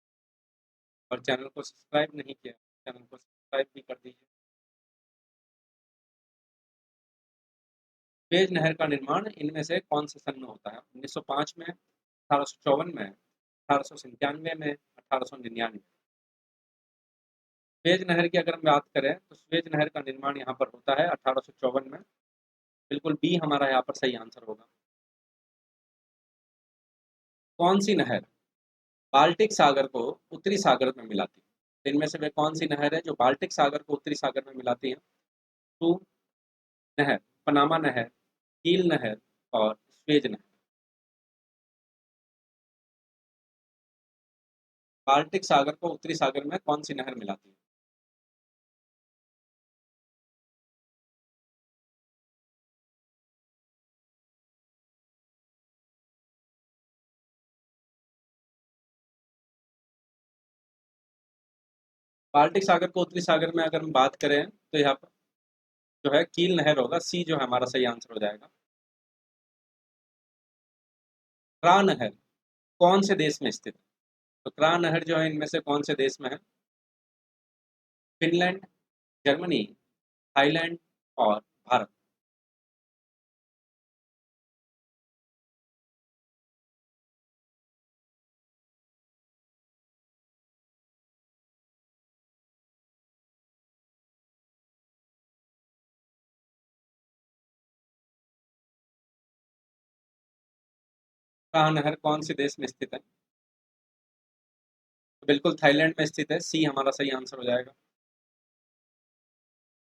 और चैनल को सब्सक्राइब नहीं किया, चैनल को सब्सक्राइब भी कर दीजिए। स्वेज नहर का निर्माण इनमें से कौन से सन में होता है? 1905 में, 1854 में, 1897 में, 1899। स्वेज नहर की अगर हम बात करें तो स्वेज नहर का निर्माण यहाँ पर होता है 1854 में, बिल्कुल बी हमारा यहाँ पर सही आंसर होगा। कौन सी नहर बाल्टिक सागर को उत्तरी सागर में मिलाती है? तो इनमें से वे कौन सी नहर है जो बाल्टिक सागर को उत्तरी सागर में मिलाती है? टू नहर, पनामा नहर, कील नहर और स्वेज नहर। बाल्टिक सागर को उत्तरी सागर में कौन सी नहर मिलाती है? बाल्टिक सागर को उत्तरी सागर में अगर हम बात करें तो यहाँ पर जो है कील नहर होगा, सी जो है हमारा सही आंसर हो जाएगा। क्रा नहर कौन से देश में स्थित है? तो क्रा नहर जो है इनमें से कौन से देश में है? फिनलैंड, जर्मनी, थाईलैंड और भारत। क्रा नहर कौन से देश में स्थित है? तो बिल्कुल थाईलैंड में स्थित है, सी हमारा सही आंसर हो जाएगा।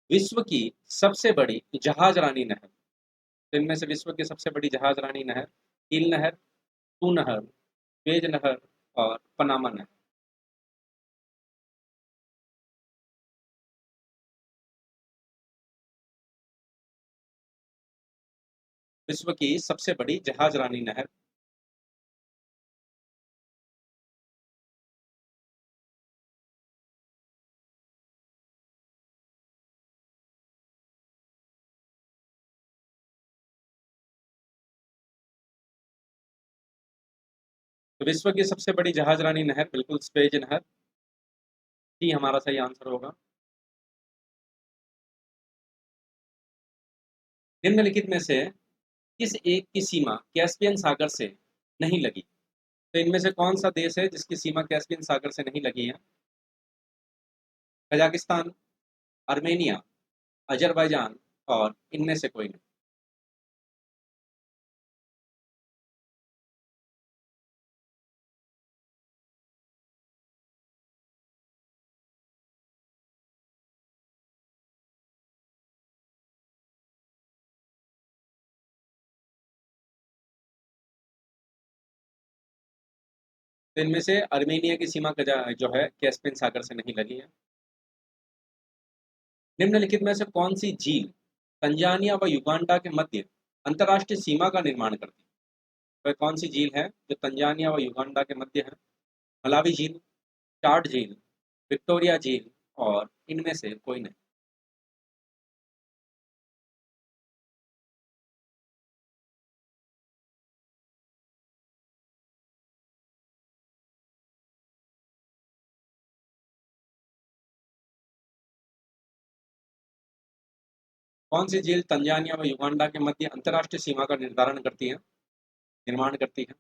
विश्व की सबसे बड़ी जहाज रानी नहर, तो इनमें से विश्व की सबसे बड़ी जहाज रानी नहर, नील नहर, तू नहर, वेज नहर और पनामा नहर। विश्व की सबसे बड़ी जहाज रानी नहर। तो विश्व की सबसे बड़ी जहाज रानी नहर बिल्कुल स्वेज नहर, ही हमारा सही आंसर होगा। निम्नलिखित में से किस एक की सीमा कैस्पियन सागर से नहीं लगी? तो इनमें से कौन सा देश है जिसकी सीमा कैस्पियन सागर से नहीं लगी है? कजाकिस्तान, आर्मेनिया, अजरबैजान और इनमें से कोई नहीं। तो इनमें से आर्मेनिया की सीमा जो है कैस्पियन सागर से नहीं लगी है। निम्नलिखित में से कौन सी झील तंजानिया व युगांडा के मध्य अंतर्राष्ट्रीय सीमा का निर्माण करती है? वह कौन सी झील है जो तंजानिया व युगांडा के मध्य है? मलावी झील, चाड झील, विक्टोरिया झील और इनमें से कोई नहीं। कौन सी झील तंजानिया व युगांडा के मध्य अंतर्राष्ट्रीय सीमा का निर्धारण करती है, निर्माण करती है?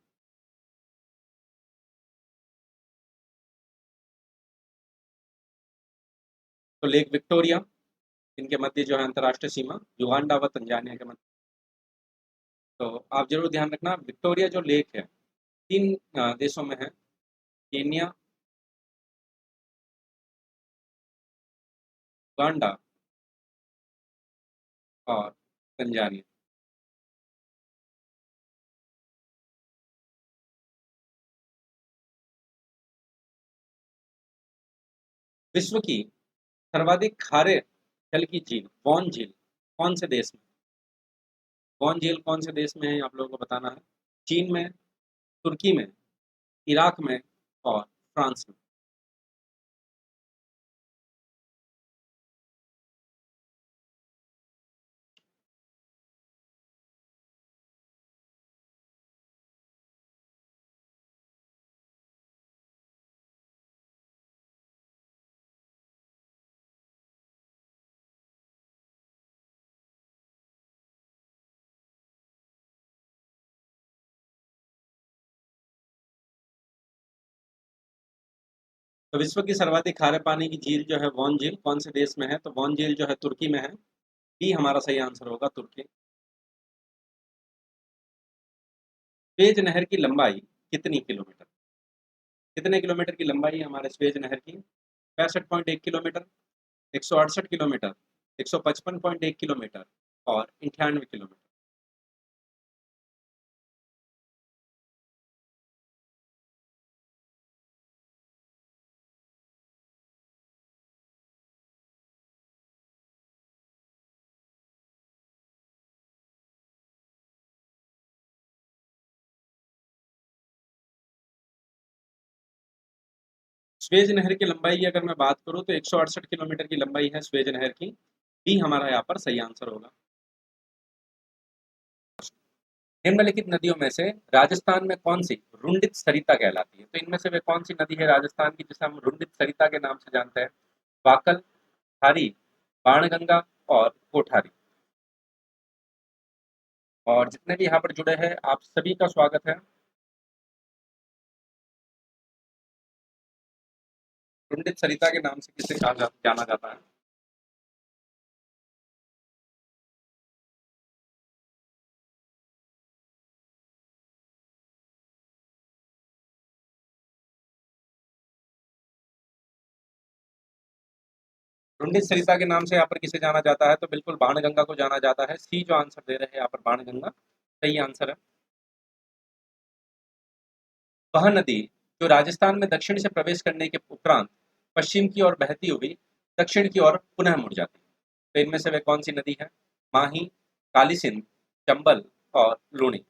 तो लेक विक्टोरिया, इनके मध्य जो है अंतर्राष्ट्रीय सीमा युगांडा व तंजानिया के मध्य। तो आप जरूर ध्यान रखना, विक्टोरिया जो लेक है 3 देशों में है, केन्या, युगांडा और तंजानिया। विश्व की सर्वाधिक खारे जल की झील वॉन झील कौन से देश में? वॉन झील कौन से देश में है, आप लोगों को बताना है। चीन में, तुर्की में, इराक में और फ्रांस में। तो विश्व की सर्वाधिक खारे पानी की झील जो है वॉन झील कौन से देश में है? तो वॉन झील जो है तुर्की में है। बी हमारा सही आंसर होगा, तुर्की। स्वेज नहर की लंबाई कितनी किलोमीटर? कितने किलोमीटर की लंबाई है हमारे स्वेज नहर की? 65.1 किलोमीटर, 168 किलोमीटर, 155.1 किलोमीटर और 98 किलोमीटर। स्वेज नहर की लंबाई की अगर मैं बात करूं तो 168 किलोमीटर की लंबाई है स्वेज नहर की। बी हमारा यहाँ पर सही आंसर होगा। निम्नलिखित नदियों में से राजस्थान में कौन सी रुंडित सरिता कहलाती है? तो इनमें से वे कौन सी नदी है राजस्थान की जिसे हम रुंडित सरिता के नाम से जानते हैं? वाकल, खारी, बाणगंगा और कोठारी। और जितने भी यहाँ पर जुड़े हैं आप सभी का स्वागत है। रुंडित सरिता के नाम से किसे जाना जाता है? रुंडित सरिता के नाम से यहाँ पर किसे जाना जाता है? तो बिल्कुल बाणगंगा को जाना जाता है। सी जो आंसर दे रहे हैं यहाँ पर बाणगंगा सही आंसर है। वह नदी जो राजस्थान में दक्षिण से प्रवेश करने के उपरांत पश्चिम की ओर बहती हुई दक्षिण की ओर पुनः मुड़ जाती है, तो इनमें से वह कौन सी नदी है? माही, काली सिंध, चंबल और लूणी।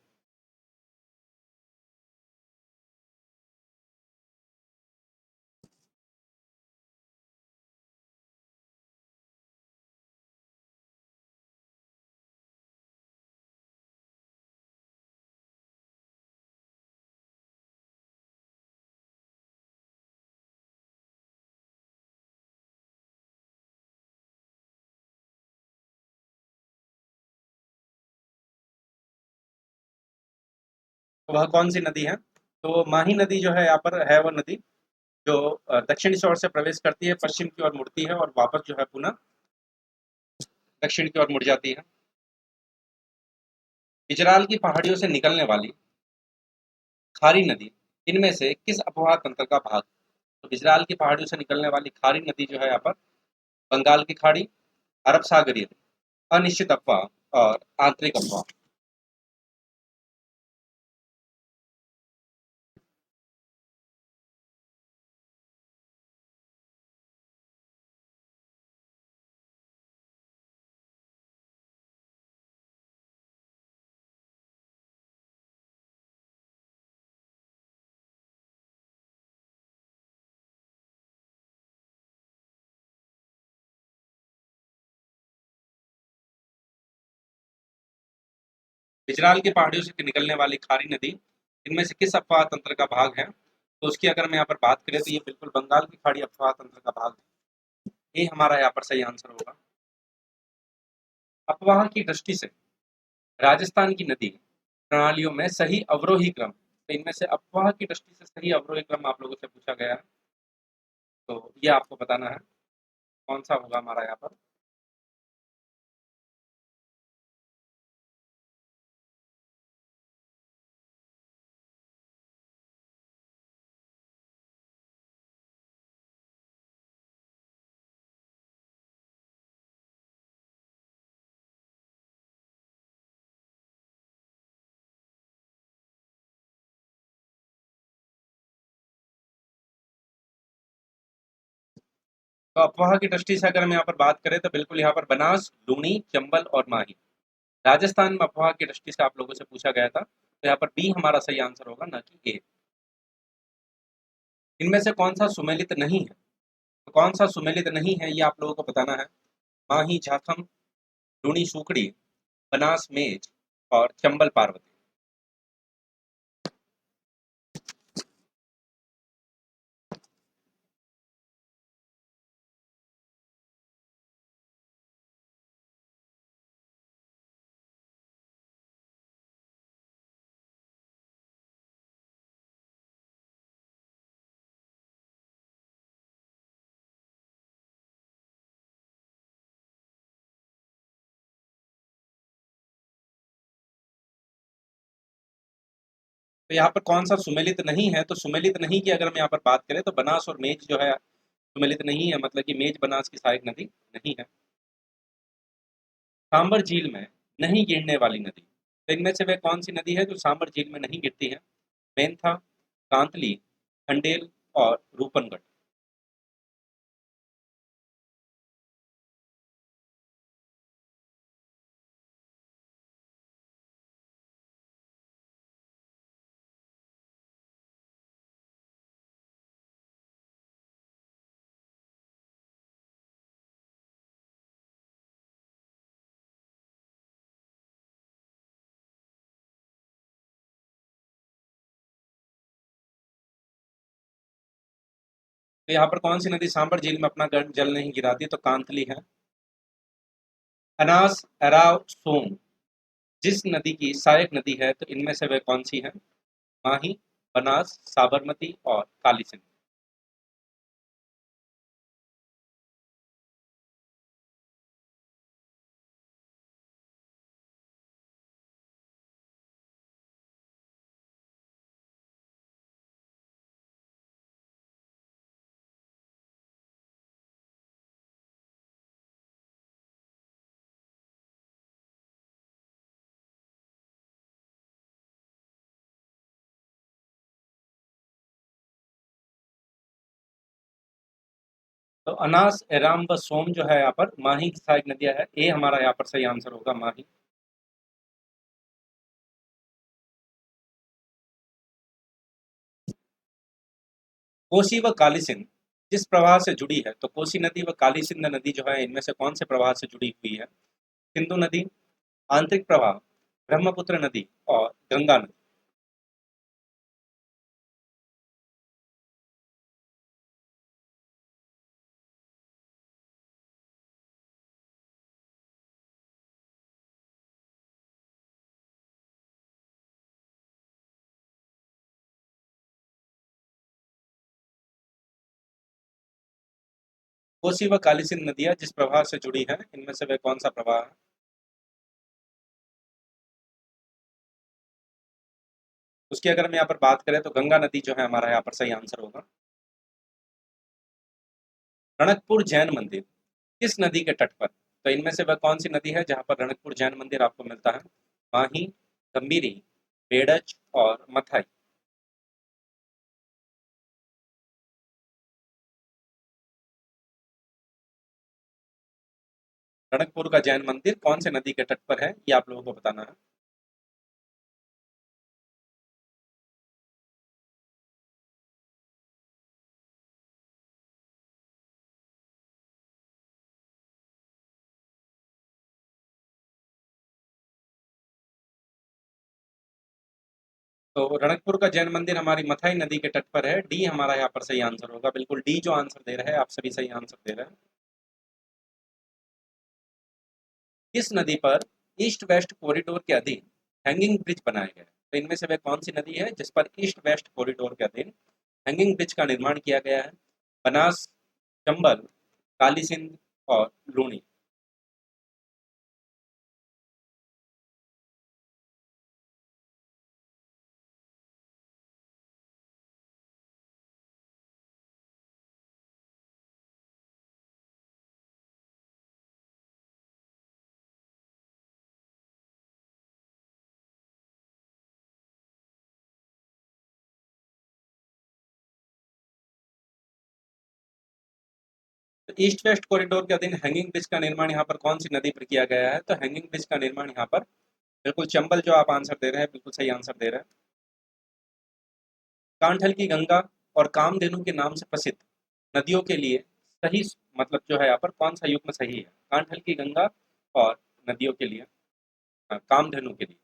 तो वह कौन सी नदी है? तो माही नदी जो है यहाँ पर है वह नदी जो दक्षिण की ओर से प्रवेश करती है, पश्चिम की ओर मुड़ती है और वापस जो है पुनः दक्षिण की ओर मुड़ जाती है। इजरायल की पहाड़ियों से निकलने वाली खारी नदी इनमें से किस अपवाह तंत्र का भाग? तो इजरायल की पहाड़ियों से निकलने वाली खारी नदी जो है यहाँ पर बंगाल की खाड़ी, अरब सागरीय, अनिश्चित अफवाह और आंतरिक अफवाह। इजरायल की पहाड़ियों से निकलने वाली खारी नदी इनमें से किस अफवाह तंत्र का भाग है? तो उसकी अगर मैं यहाँ पर बात करें तो ये बिल्कुल बंगाल की खाड़ी अफवाह तंत्र का भाग है। ये हमारा यहाँ पर सही आंसर होगा। अपवाह की दृष्टि से राजस्थान की नदी प्रणालियों में सही अवरोही क्रम, तो इनमें से अपवाह की दृष्टि से सही अवरोही क्रम आप लोगों से पूछा गया है, तो ये आपको बताना है कौन सा होगा हमारा यहाँ पर। तो अफवाह की दृष्टि से अगर हम यहाँ पर बात करें तो बिल्कुल यहाँ पर बनास, लूनी, चंबल और माही राजस्थान में अफवाह की दृष्टि से आप लोगों से पूछा गया था, तो यहाँ पर बी हमारा सही आंसर होगा, ना कि ए। इनमें से कौन सा सुमेलित नहीं है, तो कौन सा सुमेलित नहीं है ये आप लोगों को बताना है। माही झाखम, लूनी सूकड़ी, बनास मेज और चंबल पार्वती। तो यहाँ पर कौन सा सुमेलित नहीं है, तो सुमेलित नहीं की अगर हम यहाँ पर बात करें तो बनास और मेज जो है सुमेलित नहीं है, मतलब कि मेज बनास की सहायक नदी नहीं है। सांबर झील में नहीं गिरने वाली नदी, तो इनमें से वह कौन सी नदी है जो सांबर झील में नहीं गिरती है। मेंथा, कांतली, खंडेल और रूपनगढ़। तो यहाँ पर कौन सी नदी सांबर झील में अपना जल नहीं गिराती, तो कांतली है। अनास, एराव, सोम जिस नदी की सहायक नदी है, तो इनमें से वह कौन सी है। माही, बनास, साबरमती और काली सिंध। तो अनास, एराम व सोम जो है यहाँ पर माही की सहायक नदियां है, ए हमारा यहाँ पर सही आंसर होगा, माही। कोसी व काली सिंध जिस प्रवाह से जुड़ी है, तो कोसी नदी व काली सिंध नदी जो है इनमें से कौन से प्रवाह से जुड़ी हुई है। सिंधु नदी, आंतरिक प्रवाह, ब्रह्मपुत्र नदी और गंगा नदी। कोसी व काली सिंध नदियां जिस प्रवाह से जुड़ी है, इनमें से वह कौन सा प्रवाह है। उसकी अगर हम यहाँ पर बात करें तो गंगा नदी जो है हमारा यहाँ पर सही आंसर होगा। रणकपुर जैन मंदिर किस नदी के तट पर, तो इनमें से वह कौन सी नदी है जहाँ पर रणकपुर जैन मंदिर आपको मिलता है। माही, गंभीरी, बेड़च और मथाई। रणकपुर का जैन मंदिर कौन से नदी के तट पर है, ये आप लोगों को बताना है। तो रणकपुर का जैन मंदिर हमारी मथाई नदी के तट पर है, डी हमारा यहाँ पर सही आंसर होगा, बिल्कुल डी जो आंसर दे रहे हैं आप सभी सही आंसर दे रहे हैं। किस नदी पर ईस्ट वेस्ट कॉरिडोर के अधीन हैंगिंग ब्रिज बनाया गया है? तो इनमें से वह कौन सी नदी है जिस पर ईस्ट वेस्ट कॉरिडोर के अधीन हैंगिंग ब्रिज का निर्माण किया गया है? बनास, चंबल, काली सिंध और लूनी। तो ईस्ट वेस्ट कॉरिडोर के अधीन हैंगिंग ब्रिज का निर्माण यहाँ पर कौन सी नदी पर किया गया है? तो हैंगिंग ब्रिज का निर्माण यहाँ पर बिल्कुल चंबल, जो आप आंसर दे रहे हैं बिल्कुल सही आंसर दे रहे हैं। कांठल की गंगा और कामधेनु के नाम से प्रसिद्ध नदियों के लिए सही मतलब जो है यहाँ पर कौन सा युग्म सही है? कांठल की गंगा और नदियों के लिए कामधेनु के लिए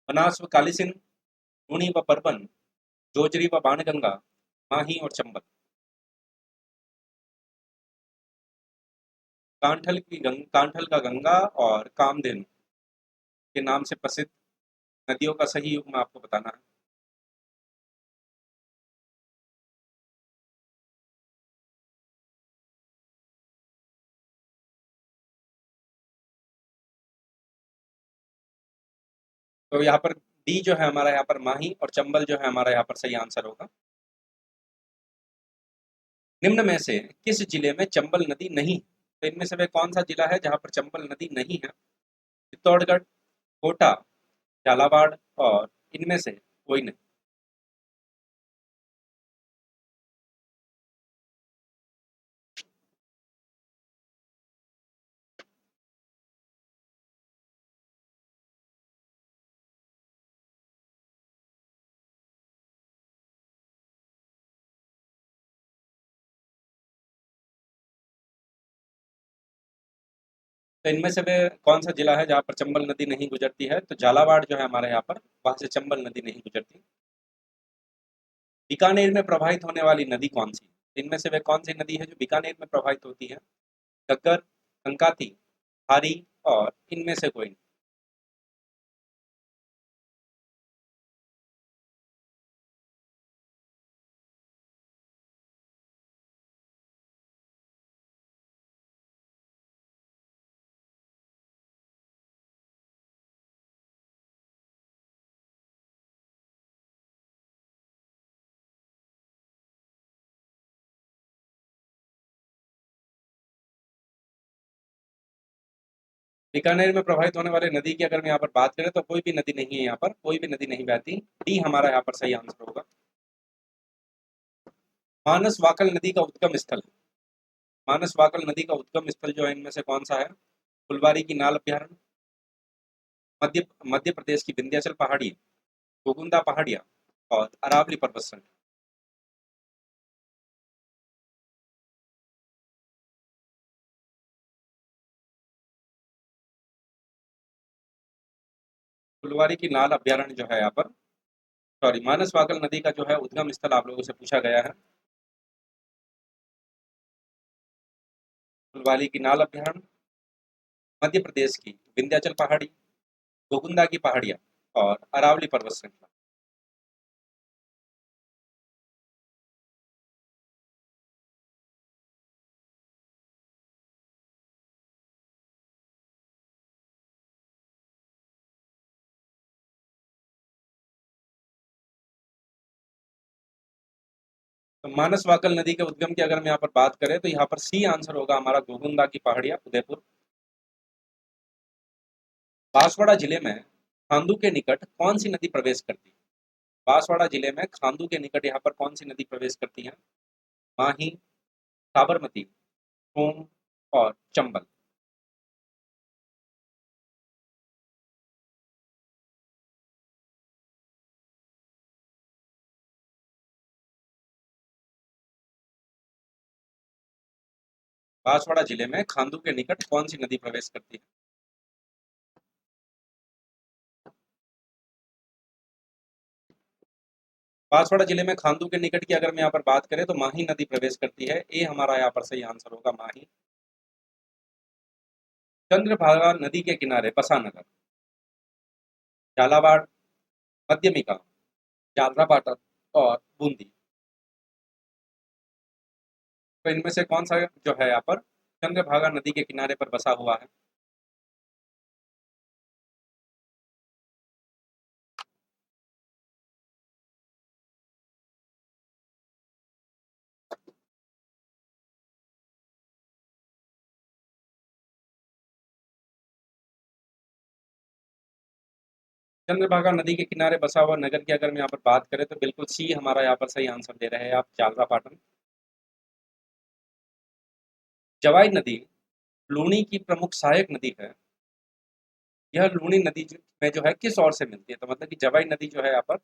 बनास व काली सिंध, लूनी व परबन, जोजरी व बाणगंगा, माही और चंबल। कांठल का गंगा और कामधेनु के नाम से प्रसिद्ध नदियों का सही युग्म आपको बताना है। तो यहाँ पर डी जो है हमारा यहाँ पर माही और चंबल जो है हमारा यहाँ पर सही आंसर होगा। निम्न में से किस जिले में चंबल नदी नहीं? तो इनमें से वह कौन सा जिला है जहाँ पर चंबल नदी नहीं है? चित्तौड़गढ़, कोटा, झालावाड़ और इनमें से कोई नहीं। तो इनमें से वह कौन सा जिला है जहाँ पर चंबल नदी नहीं गुजरती है? तो झालावाड़ जो है हमारे यहाँ पर, वहां से चंबल नदी नहीं गुजरती। बीकानेर में प्रवाहित होने वाली नदी कौन सी है? इनमें से वह कौन सी नदी है जो बीकानेर में प्रवाहित होती है? घग्गर, कंकाती, हारी और इनमें से कोई नहीं। बीकानेर में प्रवाहित होने वाली नदी की अगर मैं यहाँ पर बात करें तो कोई भी नदी नहीं है, यहाँ पर कोई भी नदी नहीं बहती। डी हमारा यहाँ पर सही आंसर होगा। मानस वाकल नदी का उद्गम स्थल है। मानस वाकल नदी का उद्गम स्थल जो है इनमें से कौन सा है? फुलवारी की नाल अभ्यारण्य, मध्य मध्य प्रदेश की विंध्याचल पहाड़ी, गोगुंदा पहाड़ियाँ और अरावली पर्वत श्रृंखला। फुलवारी की नाल अभ्यारण्य जो है यहाँ पर, सॉरी, मानस वाकल नदी का जो है उद्गम स्थल आप लोगों से पूछा गया है। फुलवारी की नाल अभ्यारण्य, मध्य प्रदेश की विंध्याचल पहाड़ी, गोगुंदा की पहाड़ियाँ और अरावली पर्वत श्रृंखला। तो मानस वाकल नदी के उद्गम की अगर मैं यहाँ पर बात करें तो यहाँ पर सी आंसर होगा हमारा, गोगुंदा की पहाड़ियाँ, उदयपुर। बांसवाड़ा जिले में खांदू के निकट कौन सी नदी प्रवेश करती है? बांसवाड़ा जिले में खांदू के निकट यहाँ पर कौन सी नदी प्रवेश करती है? माही, साबरमती, सोम और चंबल। बांसवाड़ा जिले में खांदू के निकट कौन सी नदी प्रवेश करती है? बांसवाड़ा जिले में खांदू के निकट की अगर मैं यहाँ पर बात करें तो माही नदी प्रवेश करती है। ए हमारा यहाँ पर सही आंसर होगा, माही। चंद्रभागा नदी के किनारे बसा नगर, झालावाड़, मध्यमिका, झालरापाटन और बूंदी। तो इनमें से कौन सा जो है यहाँ पर चंद्रभागा नदी के किनारे पर बसा हुआ है? चंद्रभागा नदी के किनारे बसा हुआ नगर की अगर हम यहाँ पर बात करें तो बिल्कुल सी हमारा यहाँ पर सही आंसर दे रहे हैं आप, झालरापाटन। जवाई नदी लूनी की प्रमुख सहायक नदी है। यह लूनी नदी में जो है किस ओर से मिलती है? तो मतलब कि जवाई नदी जो है यहाँ पर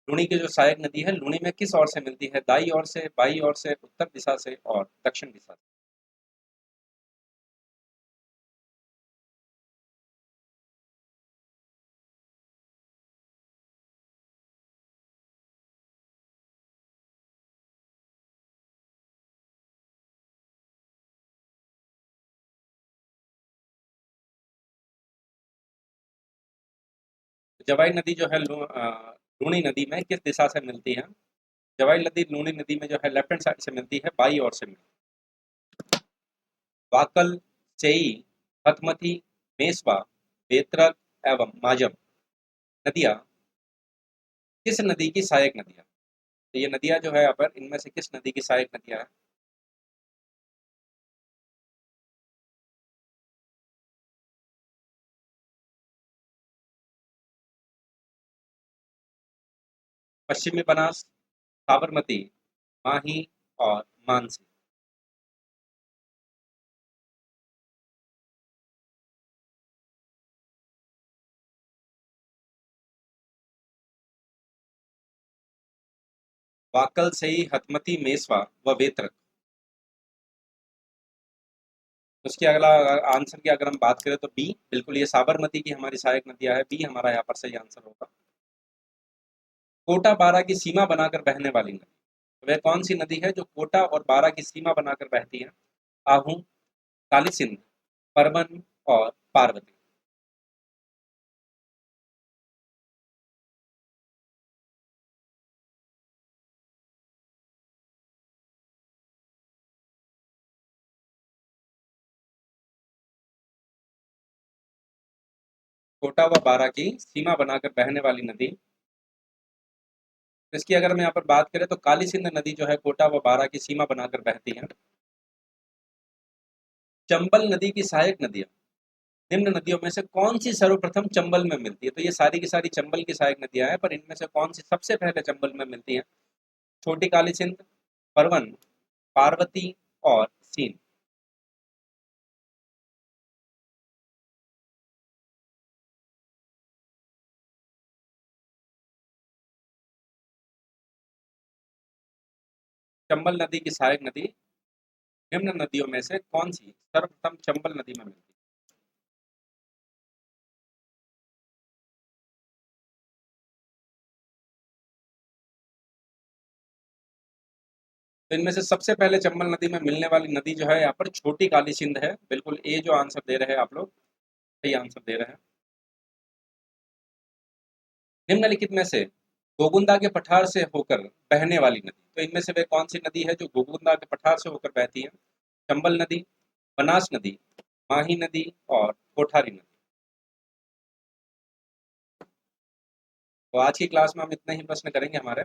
लूनी की जो सहायक नदी है, लूनी में किस ओर से मिलती है? दाई ओर से, बाई ओर से, उत्तर दिशा से और दक्षिण दिशा से। जवाई नदी जो है लूनी नदी में किस दिशा से मिलती है? जवाई नदी लूनी नदी में जो है लेफ्ट हैंड साइड से मिलती है, बाई ओर से मिलती है। वाकल, चेई, हथमती, मेसवा, बेतरक एवं माजम नदियाँ किस नदी की सहायक नदियाँ? तो ये नदियाँ जो है यहाँ पर इनमें से किस नदी की सहायक नदियाँ हैं? पश्चिमी बनास, साबरमती, माही और मानसी। वाकल, सही, हथमती, मेसवा व बेतरक। उसकी अगला आंसर की अगर हम बात करें तो बी, बिल्कुल ये साबरमती की हमारी सहायक नदियाँ है, बी हमारा यहाँ पर सही आंसर होगा। कोटा बारा की सीमा बनाकर बहने वाली नदी, वह कौन सी नदी है जो कोटा और बारा की सीमा बनाकर बहती है? आहू, काली सिंध, परमन और पार्वती। कोटा व बारा की सीमा बनाकर बहने वाली नदी, इसकी अगर हम यहाँ पर बात करें तो काली सिंध नदी जो है कोटा व बारा की सीमा बनाकर बहती है। चंबल नदी की सहायक नदियाँ निम्न नदियों में से कौन सी सर्वप्रथम चंबल में मिलती है? तो ये सारी की सारी चंबल की सहायक नदियां हैं, पर इनमें से कौन सी सबसे पहले चंबल में मिलती है? छोटी काली सिंध, परवन, पार्वती और सीन। चंबल नदी की सहायक नदी निम्न नदियों में से कौन सी सर्वप्रथम चंबल नदी में मिलती है? तो इनमें से सबसे पहले चंबल नदी में मिलने वाली नदी जो है यहाँ पर छोटी काली सिंध है, बिल्कुल ए जो आंसर दे रहे हैं आप लोग, सही आंसर दे रहे हैं। निम्नलिखित में से गोगुंदा के पठार से होकर बहने वाली नदी, तो इनमें से वे कौन सी नदी है जो गोगुंदा के पठार से होकर बहती है? चंबल नदी, बनास नदी, माही नदी और कोठारी नदी। तो आज की क्लास में हम इतने ही प्रश्न करेंगे हमारे।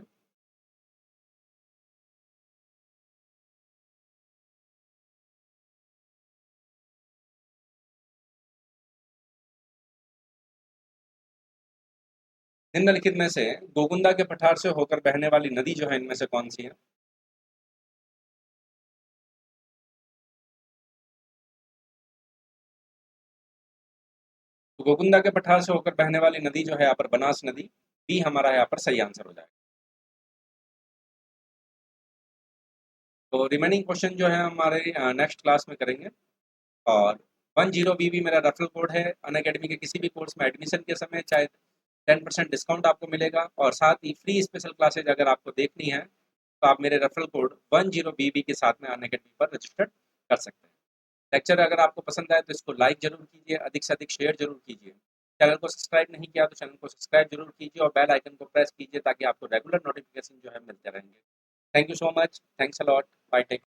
निम्नलिखित में से गोगुंदा के पठार से होकर बहने वाली नदी जो है इनमें से कौन सी है? तो गोगुंदा के पठार से होकर बहने वाली नदी जो है यहाँ पर बनास नदी, बी हमारा यहाँ पर सही आंसर हो जाएगा। तो रिमेनिंग क्वेश्चन जो है हमारे नेक्स्ट क्लास में करेंगे। और 10 BB मेरा रेफरल कोड है, अनअकैडमी के किसी भी कोर्स में एडमिशन के समय चाहे 10% डिस्काउंट आपको मिलेगा, और साथ ही फ्री स्पेशल क्लासेज अगर आपको देखनी है तो आप मेरे रेफरल कोड 10 BB के साथ में अनअकैडमी पर रजिस्टर कर सकते हैं। लेक्चर अगर आपको पसंद आए तो इसको लाइक ज़रूर कीजिए, अधिक से अधिक शेयर ज़रूर कीजिए। चैनल को सब्सक्राइब नहीं किया तो चैनल को सब्सक्राइब ज़रूर कीजिए और बेल आइकन को प्रेस कीजिए ताकि आपको रेगुलर नोटिफ़िकेशन जो है मिलते रहेंगे। Thank you so much, thanks a lot, bye take